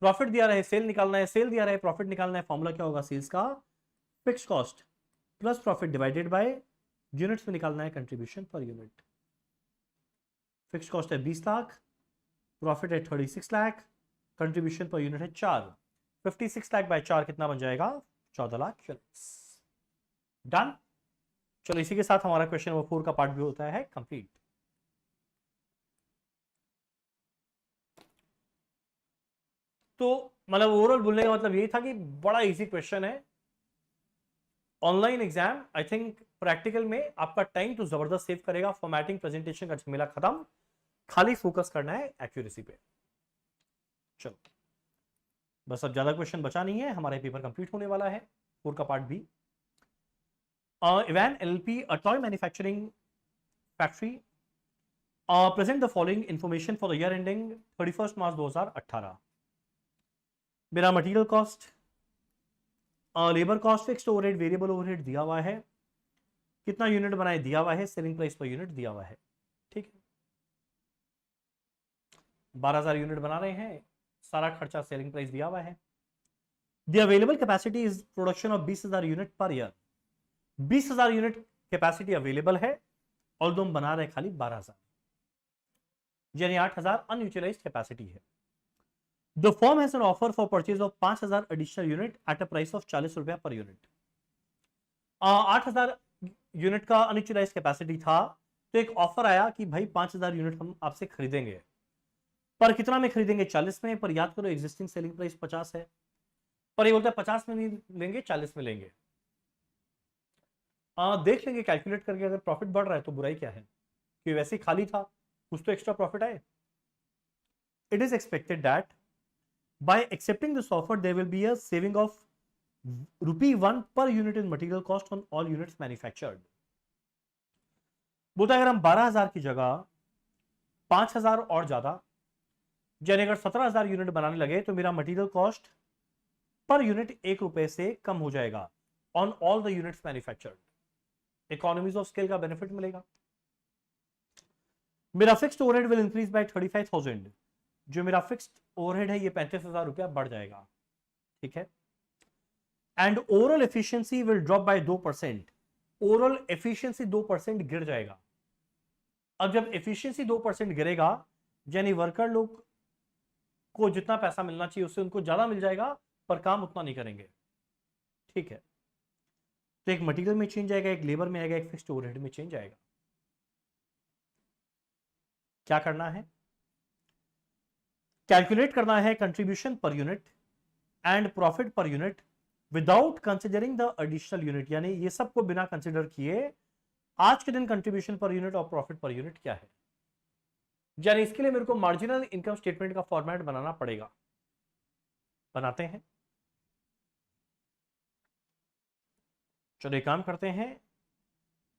प्रॉफिट दिया रहे सेल निकालना है, सेल दिया रहे प्रॉफिट निकालना है, फॉर्मूला क्या होगा सेल्स का fix cost plus profit divided by units में निकालना है contribution per unit. Fix cost है 20 लाख, प्रॉफिट है 36 लाख, कंट्रीब्यूशन पर यूनिट है 4, 56 लाख बाय 4 कितना बन जाएगा 14 लाख यूनिट्स। डन। चलो इसी के साथ हमारा क्वेश्चन नंबर 4 का पार्ट भी होता है कंप्लीट। तो मतलब ओवरऑल बोलने का मतलब यही था कि बड़ा इजी क्वेश्चन है, online exam I think practical में आपका टाइम तो जबरदस्त सेव करेगा, फॉर्मेटिंग प्रेजेंटेशन का झमेला खत्म, खाली फोकस करना है एक्यूरेसी पे। चलो बस अब ज्यादा क्वेश्चन बचा नहीं है, हमारा पेपर कंप्लीट होने वाला है 4 का पार्ट भी। Ivan LP a toy manufacturing factory present the following information for the year ending 31 March 2018। मेरा material cost, labour cost, fixed overhead, variable overhead दिया हुआ है, कितना यूनिट बनाए दिया हुआ है, सेलिंग प्राइस पर यूनिट दिया हुआ है, ठीक है 12,000 यूनिट बना रहे हैं, सारा खर्चा सेलिंग प्राइस दिया हुआ है। The available capacity is production of 20,000 unit per year, 20,000 unit capacity available है, और हम बना रहे खाली 12,000, यानी 8,000 अनयूटिलाइज्ड कैपेसिटी है। The firm has an offer for purchase of 5,000 additional unit at a price of 40 रुपया पर यूनिट। 8,000 यूनिट का अनयूटिलाइज्ड कैपेसिटी था, तो एक ऑफर आया कि भाई 5,000 यूनिट हम आपसे खरीदेंगे, पर कितना में खरीदेंगे 40 में, पर याद करो एग्जिस्टिंग सेलिंग प्राइस 50 है, पर ये बोलता है 50 में नहीं लेंगे 40 में लेंगे। देख लेंगे कैलकुलेट करके, अगर प्रॉफिट बढ़ रहा है तो बुराई क्या है, कि वैसे ही खाली था, कुछ तो एक्स्ट्रा प्रॉफिट आए। It is expected that bye accepting this offer there will be a saving of ₹1 per unit in material cost on all units manufactured. बोलता है अगर हम 12,000 की जगह 5,000 और ज्यादा, यानी अगर 17,000 यूनिट बनाने लगे तो मेरा मटेरियल कॉस्ट पर यूनिट ₹1 से कम हो जाएगा on all the units manufactured. Economies of scale का बेनिफिट मिलेगा। मेरा fixed overhead will increase by 35,000, जो मेरा फिक्स्ड ओवरहेड है ये 35,000 रुपया बढ़ जाएगा, ठीक है। And overall efficiency will drop by 2%, overall efficiency 2% गिर जाएगा। अब जब एफिशिएंसी 2% गिरेगा, यानी वर्कर लोग को जितना पैसा मिलना चाहिए उससे उनको ज्यादा मिल जाएगा, पर काम उतना नहीं करेंगे, ठीक है। तो एक मटेरियल में चेंज आएगा, एक लेबर में आएगा, एक फिक्स्ड ओवरहेड में चेंज आएगा। क्या करना है, कैलकुलेट करना है contribution per unit and profit per unit without considering the additional unit, यानी ये सबको बिना कंसिडर किए आज के दिन कंट्रीब्यूशन पर यूनिट और प्रॉफिट पर यूनिट क्या है। यानी इसके लिए मेरे को मार्जिनल इनकम स्टेटमेंट का फॉर्मेट बनाना पड़ेगा। बनाते हैं, चलो एक काम करते हैं,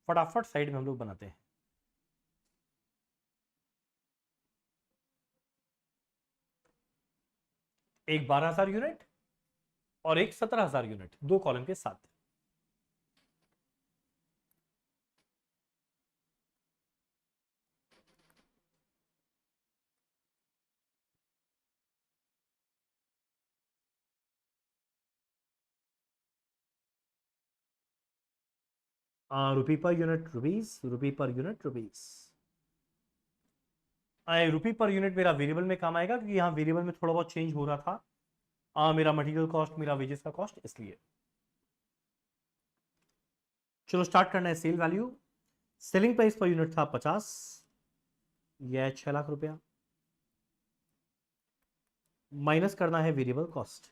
फटाफट साइड में हम लोग बनाते हैं। एक 12,000 यूनिट और एक 17,000 यूनिट, दो कॉलम के साथ। रुपी पर यूनिट रुपीज, रुपी पर यूनिट रुपीज। रुपी पर यूनिट मेरा वेरिएबल में काम आएगा, क्योंकि यहाँ वेरिएबल में थोड़ा बहुत चेंज हो रहा था। मेरा मटेरियल कॉस्ट, मेरा वेजेस का कॉस्ट, इसलिए। चलो स्टार्ट करना है। Sale value, selling price per unit था 50, यह 6 लाख रुपया। माइनस करना है वेरिएबल कॉस्ट।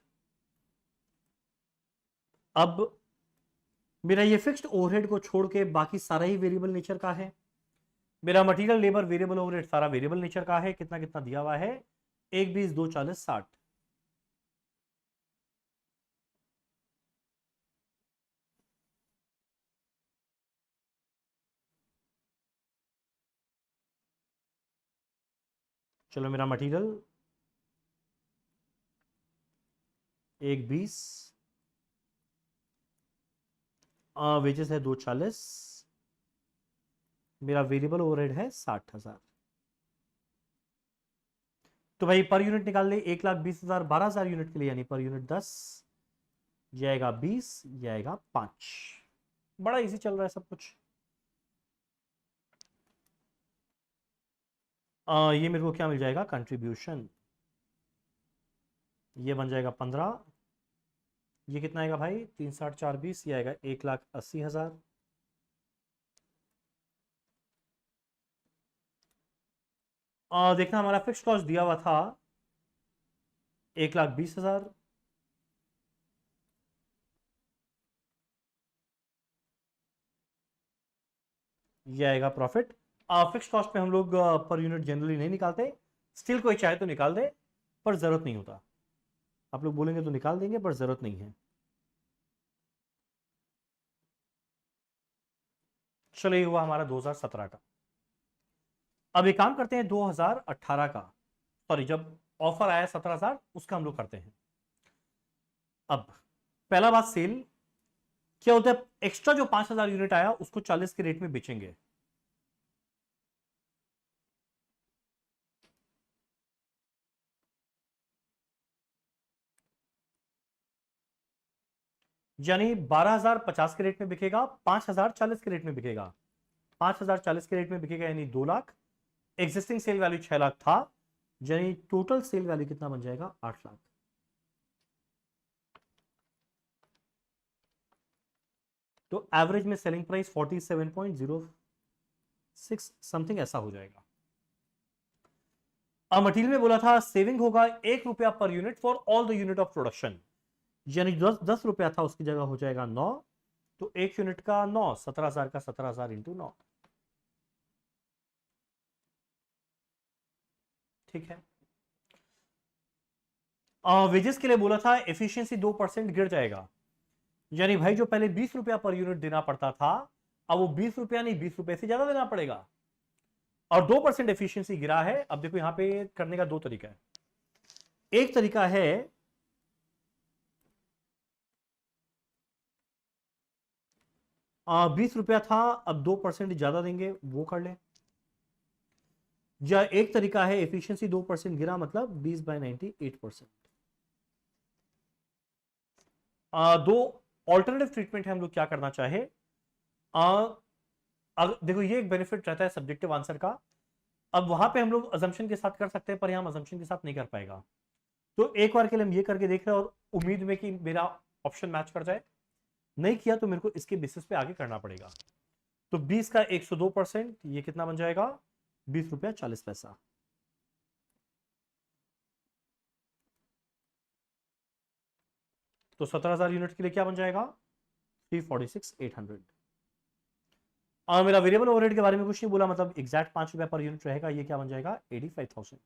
अब मेरा ये फिक्स्ड ओवरहेड को छोड़ के बाकी सारा ही वेरिएबल नेचर का है। मेरा मटेरियल, लेबर, वेरिएबल ओवरहेड सारा वेरिएबल नेचर का है। कितना कितना दिया हुआ है, 1, 20, 2, 40, 60। चलो मेरा मटेरियल 1, 20, वेजेस है 240, मेरा वेरिएबल ओवरहेड है 60,000। तो भाई पर यूनिट निकाल ले, 1,20,000 12,000 यूनिट के लिए, यानी पर यूनिट 10, जाएगा 20, जाएगा 5। बड़ा इजी चल रहा है सब कुछ। ये मेरे को क्या मिल जाएगा, कंट्रीब्यूशन, ये बन जाएगा 15। ये कितना आएगा भाई, 3, 60, 4, 20, ये आएगा 1,80,000। देखना हमारा फिक्स कॉस्ट दिया हुआ था 1,20,000। ये आएगा प्रॉफिट। फिक्स कॉस्ट पे हम लोग पर यूनिट जनरली नहीं निकालते, स्टिल कोई चाहे तो निकाल दे, पर जरूरत नहीं होता। आप लोग बोलेंगे तो निकाल देंगे, पर जरूरत नहीं है। चलो ये हुआ हमारा 2017 का। अब एक काम करते हैं 2018 का, सॉरी जब ऑफर आया 17,000 उसका हम लोग करते हैं। अब पहला बात, सेल क्या होता है, एक्स्ट्रा जो 5,000 यूनिट आया उसको 40 के रेट में बेचेंगे। यानी 12,000 50 के रेट में बिकेगा, 5,000 40 के रेट में बिकेगा। 5,000 40 के रेट में बिकेगा, यानी 2 lakh. Existing sale value 6 lakh था, यानी टोटल सेल वैल्यू कितना बन जाएगा, 8 लाख। तो एवरेज में सेलिंग प्राइस 47.06 समथिंग ऐसा हो जाएगा। अब मटेरियल में बोला था सेविंग होगा 1 रुपया per unit for all the unit of production, यानी 10 रुपया था उसकी जगह हो जाएगा 9। तो 1 यूनिट का 9, 17,000 का 17,000 इंटू 9, ठीक है। वेजेस के लिए बोला था एफिशिएंसी 2% गिर जाएगा, यानी भाई जो पहले 20 रुपया पर यूनिट देना पड़ता था, अब वो 20 रुपया नहीं 20 रुपए से ज्यादा देना पड़ेगा, और 2% एफिशिएंसी गिरा है। अब देखो यहां पे करने का दो तरीका है। एक तरीका है 20 रुपया था, अब 2% ज्यादा देंगे, वो कर ले। या एक तरीका है एफिशिएंसी 2% गिरा मतलब 20/98%। दो ऑल्टरनेटिव ट्रीटमेंट है, हम लोग क्या करना चाहे। देखो ये एक बेनिफिट रहता है सब्जेक्टिव आंसर का। अब वहां पे हम लोग अजम्पशन के साथ कर सकते हैं, पर यहां अजम्पशन के साथ नहीं कर पाएगा। तो एक बार के लिए हम ये करके देख रहे हैं और उम्मीद में कि मेरा ऑप्शन मैच कर जाए। नहीं किया तो मेरे को इसके बेसिस पे आगे करना पड़ेगा। तो 20 का 102%, ये कितना बन जाएगा, 20 रुपया 40 पैसा। तो 17,000 यूनिट के लिए क्या बन जाएगा, 346,800। और मेरा वेरिएबल ओवरहेड के बारे में कुछ नहीं बोला, मतलब एग्जैक्ट 5 रुपया पर यूनिट रहेगा, ये क्या बन जाएगा 85,000।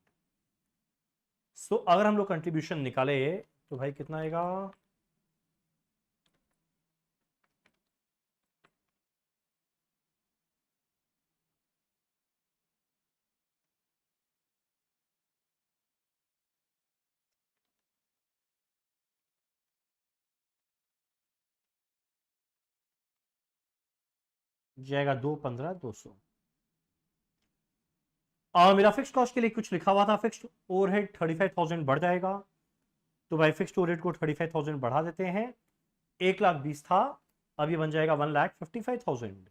सो अगर हम लोग कंट्रीब्यूशन निकाले तो भाई कितना आएगा, जाएगा 215,200। मेरा फिक्स कॉस्ट के लिए कुछ लिखा हुआ था, फिक्स्ड ओवरहेड 35,000 बढ़ जाएगा। तो भाई फिक्स्ड ओवरहेड को 35,000 बढ़ा देते हैं। 1,20,000 था, अब ये बन जाएगा 1,55,000।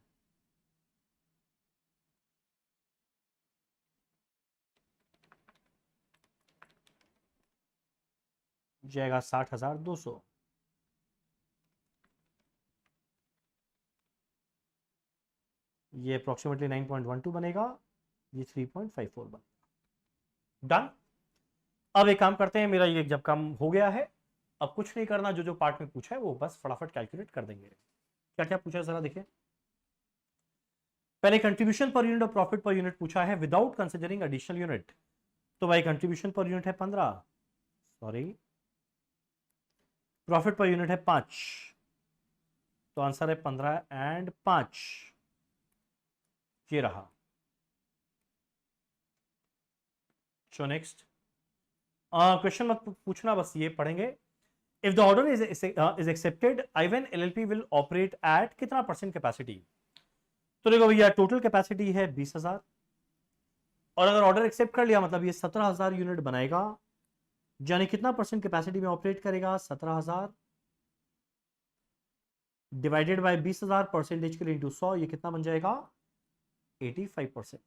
जाएगा 60,200। ये अप्रोक्सीमेटली 9.12 बनेगा, ये 3.54 बनेगा। डन। अब एक काम करते हैं, मेरा ये जब काम हो गया है, अब कुछ नहीं करना, जो जो पार्ट में पूछा है वो बस फटाफट कैलकुलेट कर देंगे। क्या क्या पूछा है जरा देखिए। पहले कंट्रीब्यूशन पर यूनिट और प्रॉफिट पर यूनिट पूछा है विदाउट कंसिडरिंग एडिशनल यूनिट। तो भाई कंट्रीब्यूशन पर यूनिट है 15, सॉरी प्रॉफिट पर यूनिट है 5। तो आंसर है 15 एंड 5, ये रहा। सो नेक्स्ट क्वेश्चन मत पूछना, बस ये पढ़ेंगे। If the order is accepted, Ivan LLP will operate at कितना परसेंट कैपेसिटी। तो देखो भैया टोटल कैपेसिटी है 20,000, और अगर ऑर्डर एक्सेप्ट कर लिया मतलब ये 17,000 यूनिट बनाएगा, यानी कितना परसेंट कैपेसिटी में ऑपरेट करेगा, 17,000 डिवाइडेड बाय 20,000 परसेंटेज के लिए इंटू 100, ये कितना बन जाएगा 85%।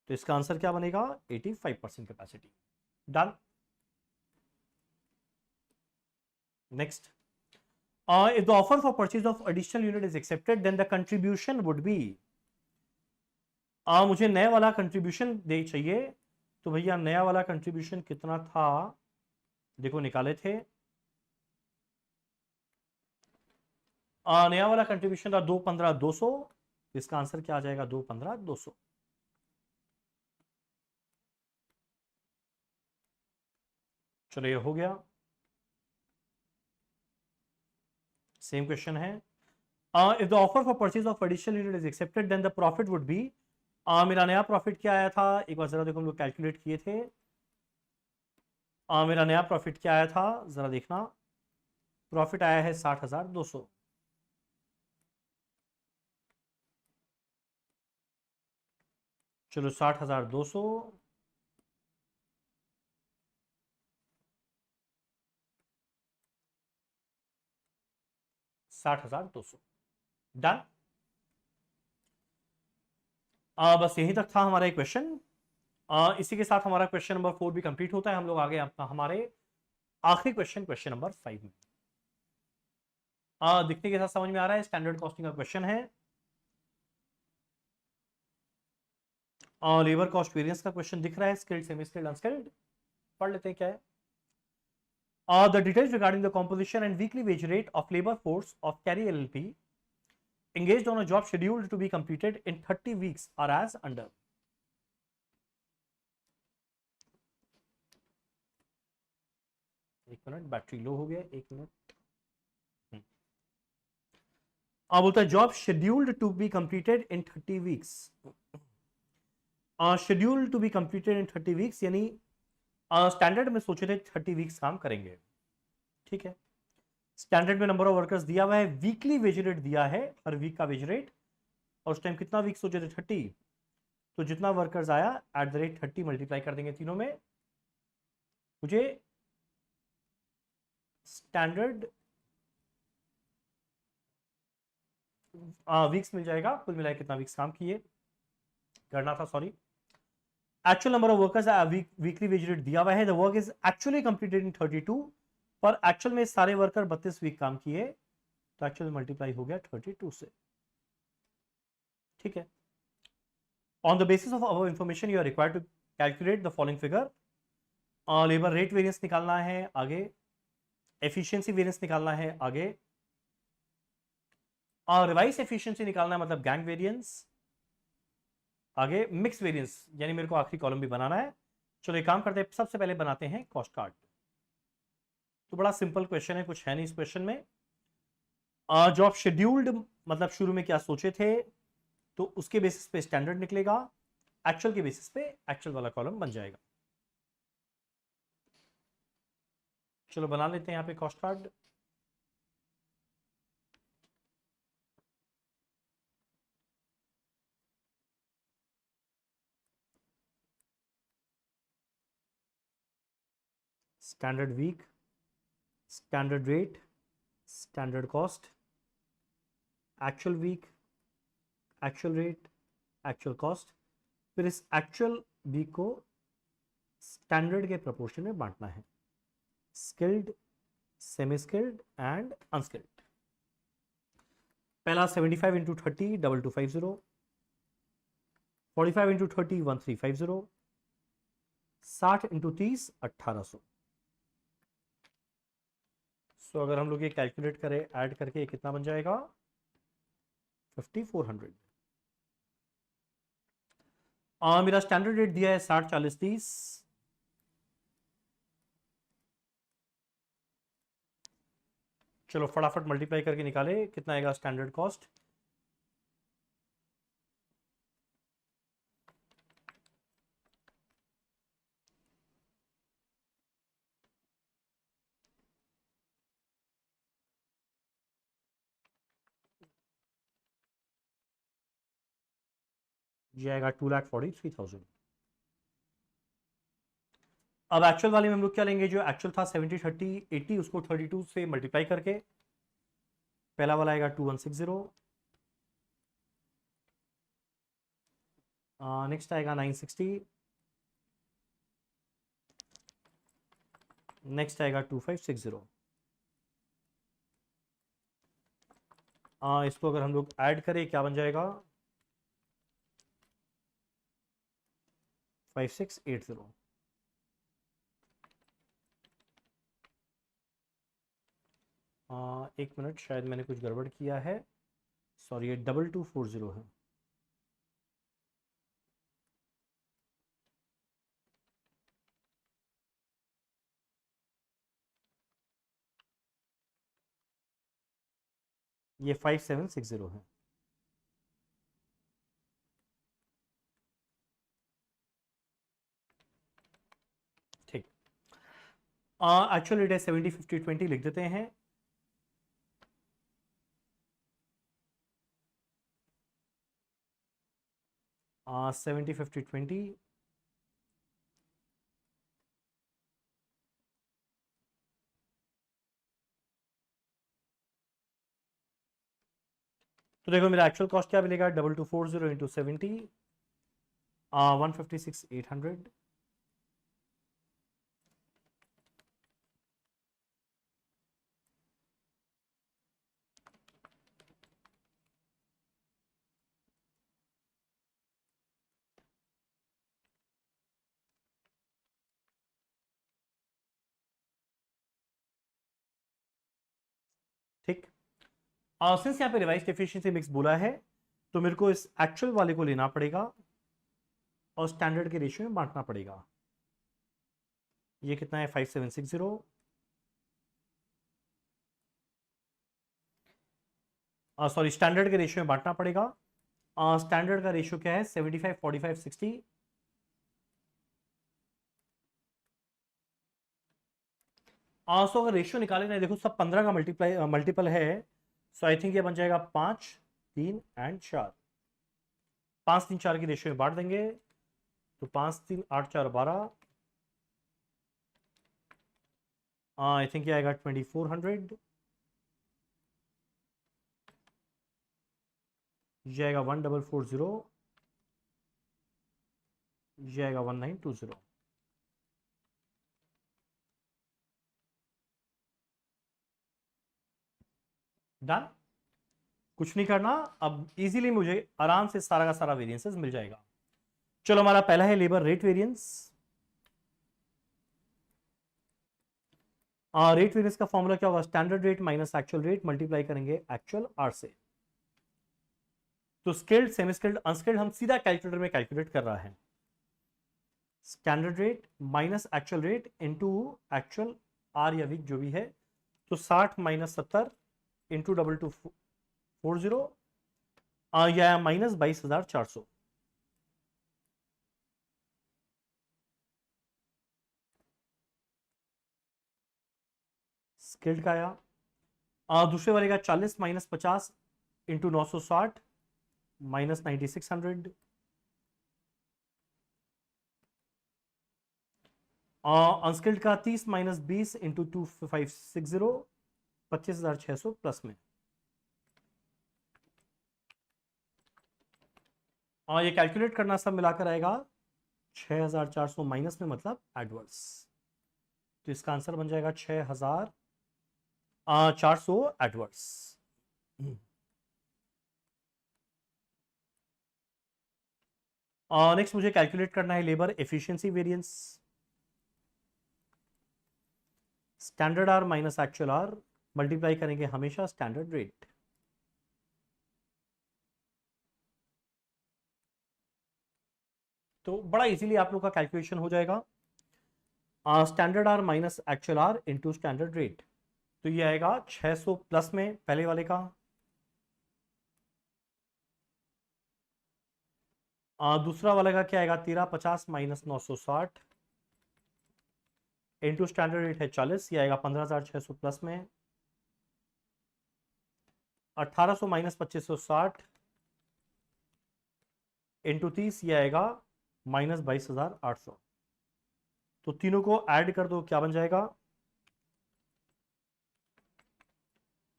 तो इसका आंसर क्या बनेगा 85% capacity. Done. Next, if the offer for purchase of additional unit is accepted, then the contribution would be, मुझे नया वाला कंट्रीब्यूशन दे चाहिए। तो भैया नया वाला कंट्रीब्यूशन कितना था, देखो निकाले थे। नया वाला कंट्रीब्यूशन था 215,200। इसका आंसर क्या आ जाएगा 215,200। चलो ये हो गया। सेम क्वेश्चन है, if the offer for purchase of additional unit is accepted then the profit would be. मेरा नया प्रॉफिट क्या आया था, एक बार जरा देखो, हम लोग कैलकुलेट किए थे। मेरा नया प्रॉफिट क्या आया था जरा देखना, प्रॉफिट आया है 60,200। चलो 60,200 60,200। डन। बस यहीं तक था हमारा क्वेश्चन। इसी के साथ हमारा क्वेश्चन नंबर 4 भी कंप्लीट होता है। हम लोग आगे अपना हमारे आखिरी क्वेश्चन, क्वेश्चन नंबर 5 में। दिखने के साथ समझ में आ रहा है, स्टैंडर्ड कॉस्टिंग का क्वेश्चन है। लेबर कॉस्ट वेरिएंस का क्वेश्चन दिख रहा है, स्किल्ड, सेमी स्किल्ड, अनस्किल्ड। पढ़ लेते हैं क्या है। The details regarding the composition and weekly wage rate of labor force of Carry LLP engaged on a job scheduled to be completed in 30 weeks are as under. एक मिनट, battery low हो गया, एक मिनट। बोलता है job scheduled to be completed in 30 weeks. Scheduled to be completed in 30 weeks, यानी standard में सोचे थे 30 वीक्स काम करेंगे, ठीक है। स्टैंडर्ड में नंबर ऑफ वर्कर्स दिया हुआ है, वीकली वेज रेट दिया है, हर वीक का वेज रेट, और उस टाइम कितना वीक सोचे थे 30। तो जितना वर्कर्स आया @30 मल्टीप्लाई कर देंगे तीनों में, मुझे स्टैंडर्ड वीक्स मिल जाएगा। कुल मिलाकर कितना वीक्स काम किए करना था, sorry. Actual number of workers weekly wage rate दिया हुआ है, the work is actually completed in 32, पर एक्चुअल में सारे वर्कर 32 वीक काम किए, तो एक्चुअल मल्टीप्लाई हो गया 32 से। ठीक है। On the basis of our information you are required to calculate the following figure. Labour rate variance निकालना है आगे, एफिशिएंसी वेरिएंस निकालना है आगे, रिवाइज एफिशिएंसी निकालना है मतलब गैंग वेरिएंस आगे, मिक्स वेरिएंस यानी मेरे को आखिरी कॉलम भी बनाना है। चलो एक काम करते हैं, सबसे पहले बनाते हैं कॉस्ट कार्ड। तो बड़ा सिंपल क्वेश्चन है, कुछ है नहीं इस क्वेश्चन में। जो आप शेड्यूल्ड मतलब शुरू में क्या सोचे थे, तो उसके बेसिस पे स्टैंडर्ड निकलेगा, एक्चुअल के बेसिस पे एक्चुअल वाला कॉलम बन जाएगा। चलो बना लेते हैं यहां पे cost card. Standard week, standard rate, standard cost, actual week, actual rate, actual cost. फिर इस एक्चुअल वीक को स्टैंडर्ड के प्रोपोर्शन में बांटना है, skilled, semi skilled and unskilled. पहला 75 इंटू 30 2250, 45 इंटू 30 1350, 60 इंटू 30 1800। सो अगर हम लोग ये कैलकुलेट करें ऐड करके कितना बन जाएगा 5400। मेरा स्टैंडर्ड रेट दिया है 60 40 30, चलो फटाफट मल्टीप्लाई करके निकाले कितना आएगा स्टैंडर्ड कॉस्ट। ये आएगा 2,43,000। अब एक्चुअल वाले में हम लोग क्या लेंगे, जो एक्चुअल था 70 30 80, उसको 32 से मल्टीप्लाई करके पहला वाला आएगा 2160, नेक्स्ट आएगा 960, नेक्स्ट आएगा 2560। इसको अगर हम लोग ऐड करें क्या बन जाएगा 5680। एक मिनट, शायद मैंने कुछ गड़बड़ किया है, सॉरी, ये 2240 है। ये 5760 है। ठीक, एक्चुअल रेट है 70 50 20, लिख देते हैं। uh, 70 50 20, तो देखो मेरा एक्चुअल कॉस्ट क्या मिलेगा 2240 इंटू 70, 156,800। ठीक, सिंस यहाँ पे रिवाइज्ड एफिशिएंसी मिक्स बोला है, तो मेरे को इस एक्चुअल वाले को लेना पड़ेगा और स्टैंडर्ड के रेशियो में बांटना पड़ेगा। ये कितना है 5760, सॉरी स्टैंडर्ड के रेशियो में बांटना पड़ेगा। स्टैंडर्ड का रेशियो क्या है 75 45 60, सो अगर रेशियो निकाले ना, देखो सब 15 का मल्टीपल है, सो आई थिंक ये बन जाएगा 5 3 एंड 4। 5-3-4 की रेशियो में बांट देंगे तो 5-3-8-4-12, आई थिंक ये आएगा 2400, ये आएगा 1440, ये आएगा 1920। डन। कुछ नहीं करना, अब इजीली मुझे आराम से सारा का सारा वेरिएंसेस मिल जाएगा। चलो हमारा पहला है labour rate variance. Rate variance का फॉर्मूला क्या होगा? Standard rate minus actual rate multiply करेंगे एक्चुअल आर से। तो स्किल्ड, सेमी स्किल्ड, अनस्किल्ड हम सीधा कैलकुलेटर में कैलकुलेट कर रहा है। Standard rate minus actual rate into actual hour या वीक जो भी है, तो 60 माइनस 70 इंटू 2240 या माइनस 22,400। स्किल्ड का आया। दूसरे वाले का 40 माइनस 50 इंटू 960 माइनस 9600। अनस्किल्ड का 30 माइनस 20 इंटू 2560 25,600 प्लस में। ये कैलकुलेट करना सब मिलाकर आएगा 6,400 माइनस में, मतलब एडवर्स। तो इसका आंसर बन जाएगा 6,400 एडवर्स। नेक्स्ट मुझे कैलकुलेट करना है labour efficiency variance. Standard hour minus actual hour multiply करेंगे हमेशा स्टैंडर्ड रेट। तो बड़ा इजीली आप लोग का कैलकुलेशन हो जाएगा। Standard hour minus actual hour into standard rate, तो ये आएगा 600 प्लस में पहले वाले का, दूसरा वाले का क्या आएगा 1350 माइनस 960 इंटू स्टैंडर्ड रेट है 40, ये आएगा 15,600 प्लस में, 1800 माइनस 2560 इंटू 30, ये आएगा माइनस 22,800। तो तीनों को ऐड कर दो, क्या बन जाएगा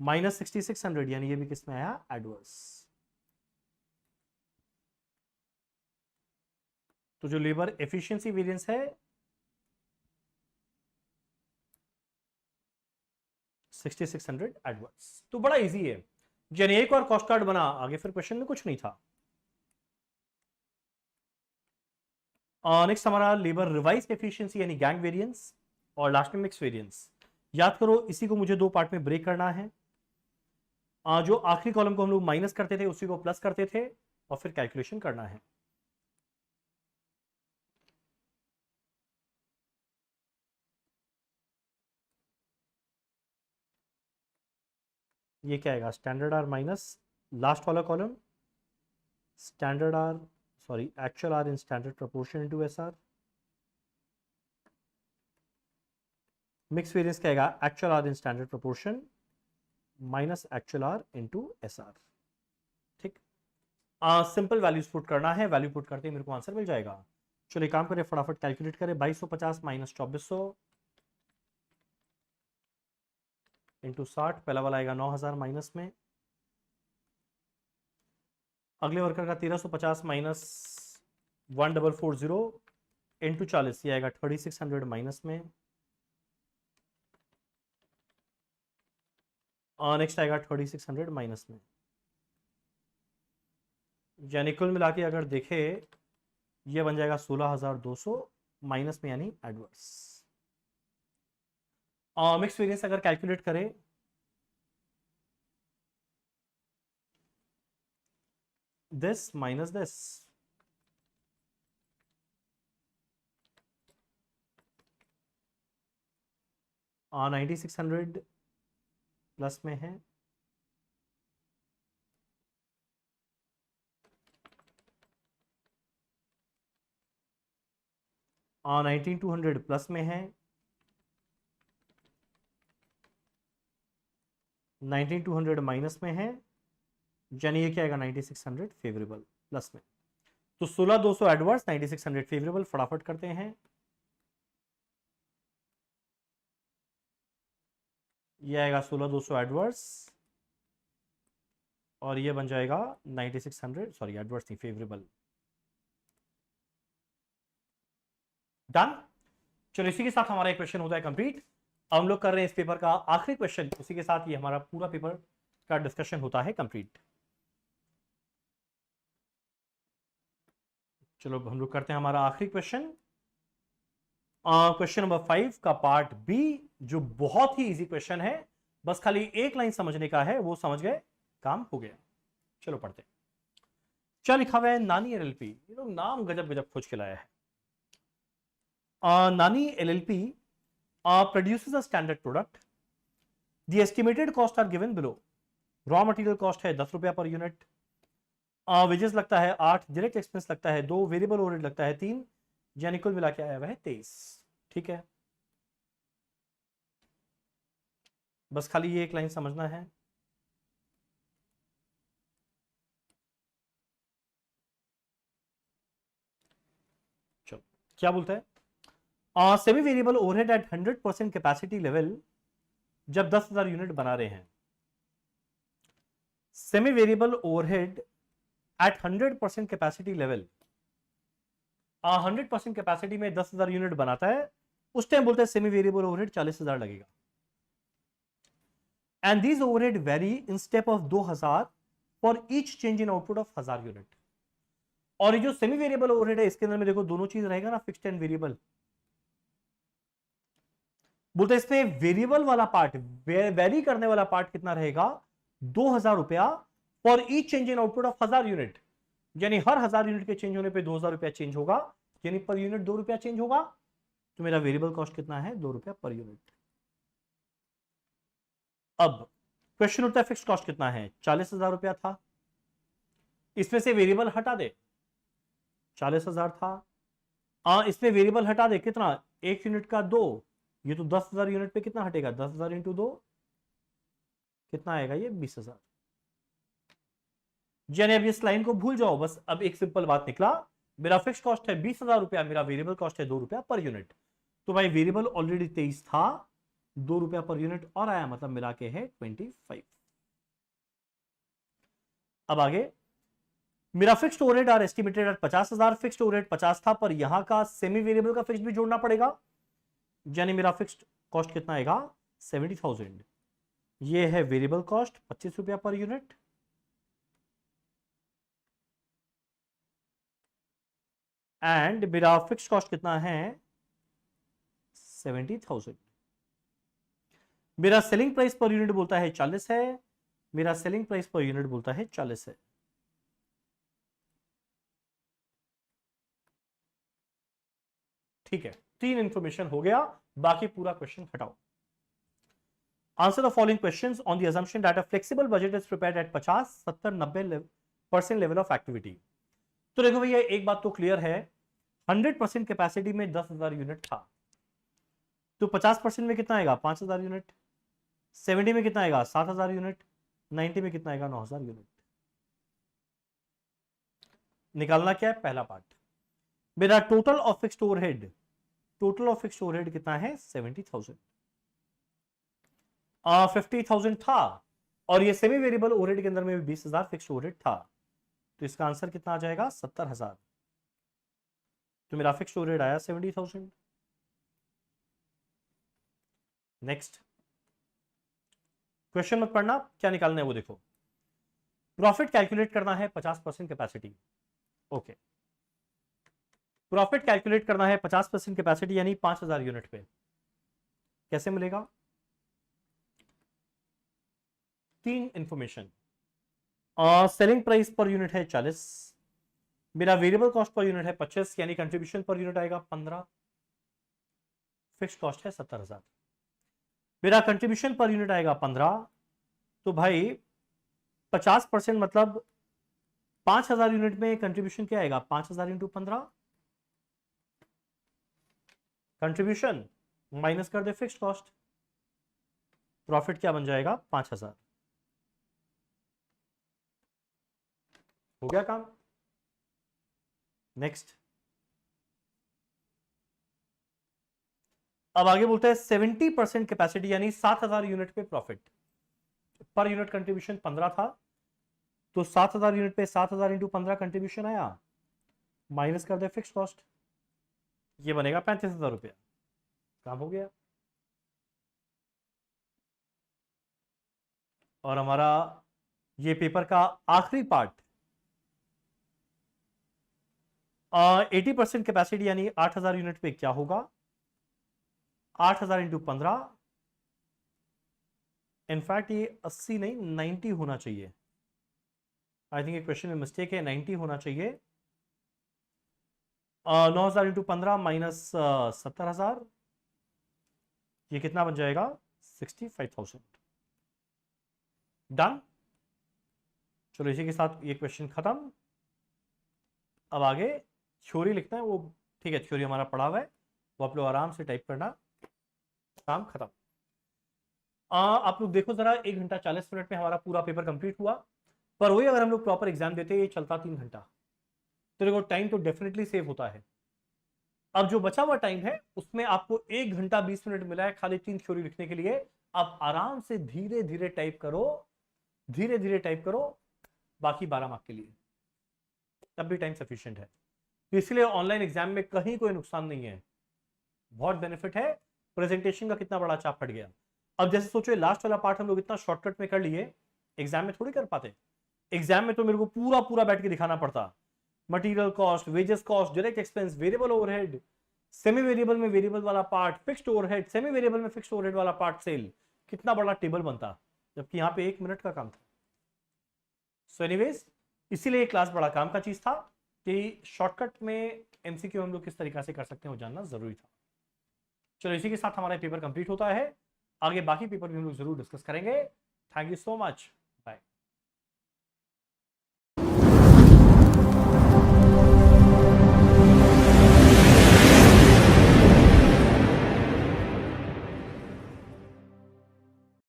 माइनस 6600, यानी ये भी किसमें आया एडवर्स। तो जो लेबर एफिशिएंसी वेरिएंस है 6600 एडवर्स। तो बड़ा इजी है, यानी एक और कॉस्ट कार्ड बना, आगे फिर क्वेश्चन में कुछ नहीं था। नेक्स्ट हमारा लेबर रिवाइज एफिशिएंसी यानी गैंग वेरिएंस, और लास्ट में मिक्स वेरिएंस। याद करो इसी को मुझे दो पार्ट में ब्रेक करना है। जो आखिरी कॉलम को हम लोग माइनस करते थे उसी को प्लस करते थे और फिर कैलकुलेशन करना है। ये क्या आएगा स्टैंडर्ड आर माइनस लास्ट वाला column standard hour, sorry actual hour in standard proportion into SR. Mix variance क्या आएगा actual hour in standard proportion minus actual hour into SR. ठीक, सिंपल वैल्यूज पुट करना है, वैल्यू पुट करते ही मेरे को answer मिल जाएगा। चलिए काम करें, फटाफट कैलकुलेट करें। 2250 माइनस 2400 इंटू 60, पहला वाला आएगा 9000 माइनस में, अगले वर्कर का 1350 माइनस 1440 इंटू 40, ये आएगा 3600 माइनस में, और नेक्स्ट आएगा 3600 माइनस में। यानी कुल मिला के अगर देखे ये बन जाएगा 16200 माइनस में, यानी एडवर्स। मिक्स वेरिएंस अगर कैलकुलेट करें दिस माइनस दिस, और 9600 प्लस में है, और 19200 प्लस में है, 19200 माइनस में है, यानी ये क्या आएगा 9600 फेवरेबल प्लस में। तो 16,200 एडवर्स, 9600 फेवरेबल। फटाफट करते हैं, ये आएगा 16,200 एडवर्स और ये बन जाएगा 9600, सॉरी एडवर्स नहीं, फेवरेबल। डन। चलो इसी के साथ हमारा एक क्वेश्चन होता है कंप्लीट। हम लोग कर रहे हैं इस पेपर का आखिरी क्वेश्चन, उसी के साथ ये हमारा पूरा पेपर का डिस्कशन होता है कंप्लीट। चलो हम लोग करते हैं हमारा आखिरी क्वेश्चन, क्वेश्चन नंबर 5 का पार्ट बी, जो बहुत ही इजी क्वेश्चन है, बस खाली एक लाइन समझने का है, वो समझ गए काम हो गया। चलो पढ़ते हैं। क्या लिखा हुआ है, नानी एलएलपी, ये लोग नाम गजब गजब खोज के लाया है। नानी LLP produces a standard product. The estimated costs are given below. Raw material cost है 10 रुपया पर यूनिट, वेजेस लगता है 8, डायरेक्ट एक्सपेंस लगता है 2, वेरिएबल ओवरहेड लगता है 3, यानी कुल मिला के आया हुआ है 23। ठीक है, बस खाली ये एक लाइन समझना है। चलो क्या बोलता है, semi variable overhead at 100% capacity level, जब 10,000 यूनिट बना रहे हैं। Semi variable overhead at 100% capacity level, 100% capacity में 10,000 यूनिट बनाता है, उस टाइम बोलते हैं सेमी वेरिएबल ओवरहेड 40,000 लगेगा। And these overhead very in step of 2,000 for each change in output of 1000 unit. और ये जो सेमी वेरिएबल ओवरहेड है, इसके अंदर में देखो दोनों चीज रहेगा ना, फिक्स्ड एंड वेरिएबल। बोलते हैं इसमें वेरिएबल वाला पार्ट, वेरी करने वाला पार्ट कितना रहेगा, 2,000 रुपया for each change in output of 1000 unit, यानी हर 1000 यूनिट के चेंज होने पे 2,000 रुपया चेंज होगा, यानी पर यूनिट 2 रुपया चेंज होगा। तो मेरा वेरिएबल कॉस्ट कितना है, 2 रुपया पर यूनिट। अब क्वेश्चन उठता है फिक्स कॉस्ट कितना है, 40,000 रुपया था, इसमें से वेरिएबल हटा दे, 40,000 था, इसमें वेरिएबल हटा दे कितना, 1 यूनिट का 2, ये तो 10,000 यूनिट पे कितना हटेगा, 10,000 इंटू 2 कितना आएगा, ये 20,000। यानी अब इस लाइन को भूल जाओ, बस अब एक सिंपल बात निकला, मेरा फिक्स कॉस्ट है 20,000 रुपया, मेरा वेरिएबल कॉस्ट है 2 रुपया पर यूनिट। तो भाई वेरिएबल ऑलरेडी 23 था, 2 रुपया पर यूनिट और आया, मतलब मिला के है 25। अब आगे, मेरा fixed overhead are estimated at 50,000, fixed overhead 50 था, पर यहां का सेमी वेरिएबल का फिक्स्ड भी जोड़ना पड़ेगा, यानी मेरा फिक्स्ड कॉस्ट कितना आएगा, 70,000। ये है वेरिएबल कॉस्ट 25 रुपया पर यूनिट, एंड मेरा फिक्स कॉस्ट कितना है, 70,000। मेरा सेलिंग प्राइस पर यूनिट बोलता है 40 है, मेरा सेलिंग प्राइस पर यूनिट बोलता है 40 है। ठीक है, 3 इंफॉर्मेशन हो गया, बाकी पूरा क्वेश्चन हटाओ। Answer the following questions on the assumption that a flexible budget is prepared at 50, 70, 90% level of activity. तो देखो भैया एक बात तो क्लियर है, 100% कैपेसिटी में 10,000 यूनिट था, तो 50% में कितना आएगा, 5,000 यूनिट, 70 में कितना आएगा, 7,000 यूनिट, 90 में कितना आएगा, 9,000 यूनिट। निकालना क्या है, पहला पार्ट, मेरा total of fixed overhead, total of fixed overhead कितना है, 70,000। 50,000 था, और ये सेमी वेरिएबल ओवरहेड के अंदर में 20,000 फिक्स्ड ओवरहेड था, तो इसका आंसर कितना आ जाएगा, 70,000। तो मेरा फिक्स्ड ओवरहेड आया 70,000। नेक्स्ट क्वेश्चन मत पढ़ना, क्या निकालना है वो देखो। प्रॉफिट कैलकुलेट करना है 50% कैपेसिटी, ओके, प्रॉफिट कैलकुलेट करना है 50% कैपेसिटी यानी 5,000 यूनिट पे, कैसे मिलेगा, 3 information, selling price per unit है 40, मेरा वेरिएबल कॉस्ट पर यूनिट है 25, यानी कंट्रीब्यूशन पर यूनिट आएगा 15, फिक्स कॉस्ट है 70,000, मेरा कंट्रीब्यूशन पर यूनिट आएगा 15, तो भाई 50% मतलब 5,000 यूनिट में कंट्रीब्यूशन क्या आएगा, 5,000 इंटू 15, कंट्रीब्यूशन माइनस कर दे फिक्स्ड कॉस्ट, प्रॉफिट क्या बन जाएगा, 5,000। हो गया काम। नेक्स्ट, अब आगे बोलते हैं 70% कैपेसिटी यानी 7000 यूनिट पे प्रॉफिट, पर यूनिट कंट्रीब्यूशन 15 था, तो 7000 यूनिट पे 7000 इंटू 15 कंट्रीब्यूशन आया, माइनस कर दे फिक्स कॉस्ट, ये बनेगा 35,000 रुपया। काम हो गया। और हमारा ये पेपर का आखिरी पार्ट, 80% कैपेसिटी यानी 8000 यूनिट पे क्या होगा, 8000 इंटू 15, इनफैक्ट ये 80 नहीं 90 होना चाहिए, आई थिंक ये क्वेश्चन में मिस्टेक है, 90 होना चाहिए। 9000 इंटू 15 माइनस 70,000, ये कितना बन जाएगा, 65,000। डन। चलो इसी के साथ ये क्वेश्चन खत्म। अब आगे थ्योरी लिखना है, वो ठीक है, थ्योरी हमारा पढ़ा हुआ है, वो आप लोग आराम से टाइप करना, काम खत्म। आप लोग देखो जरा, 1 घंटा 40 मिनट में हमारा पूरा पेपर कंप्लीट हुआ, पर वही अगर हम लोग प्रॉपर एग्जाम देते ये चलता 3 घंटा, तो देखो टाइम तो डेफिनेटली सेव होता है। अब जो बचा हुआ टाइम है उसमें आपको 1 घंटा 20 मिनट मिला है खाली 3 थ्योरी लिखने के लिए। आप आराम से धीरे धीरे टाइप करो, धीरे धीरे टाइप करो, बाकी 12 मार्क के लिए तब भी टाइम सफिशिएंट है। तो इसलिए ऑनलाइन एग्जाम में कहीं कोई नुकसान नहीं है, बहुत बेनिफिट है। प्रेजेंटेशन का कितना बड़ा चाप फट गया। अब जैसे सोचो लास्ट वाला पार्ट हम लोग इतना शॉर्टकट में कर लिए, एग्जाम में थोड़ी कर पाते। एग्जाम में तो मेरे को पूरा पूरा बैठ के दिखाना पड़ता, material cost, wages cost, direct expense, variable overhead, semi variable में वेरिएबल वाला part, fixed overhead, semi variable में फिक्स्ड ओवरहेड वाला पार्ट, सेल, कितना बड़ा टेबल बनता, जबकि यहां पे 1 मिनट का काम था। सो एनीवेज, इसीलिए क्लास बड़ा काम का चीज था कि शॉर्टकट में एमसीक्यू हम लोग किस तरीके से कर सकते हैं वो जानना जरूरी था। चलो इसी के साथ हमारा पेपर कंप्लीट होता है, आगे बाकी पेपर भी हम लोग जरूर डिस्कस करेंगे। Thank you so much.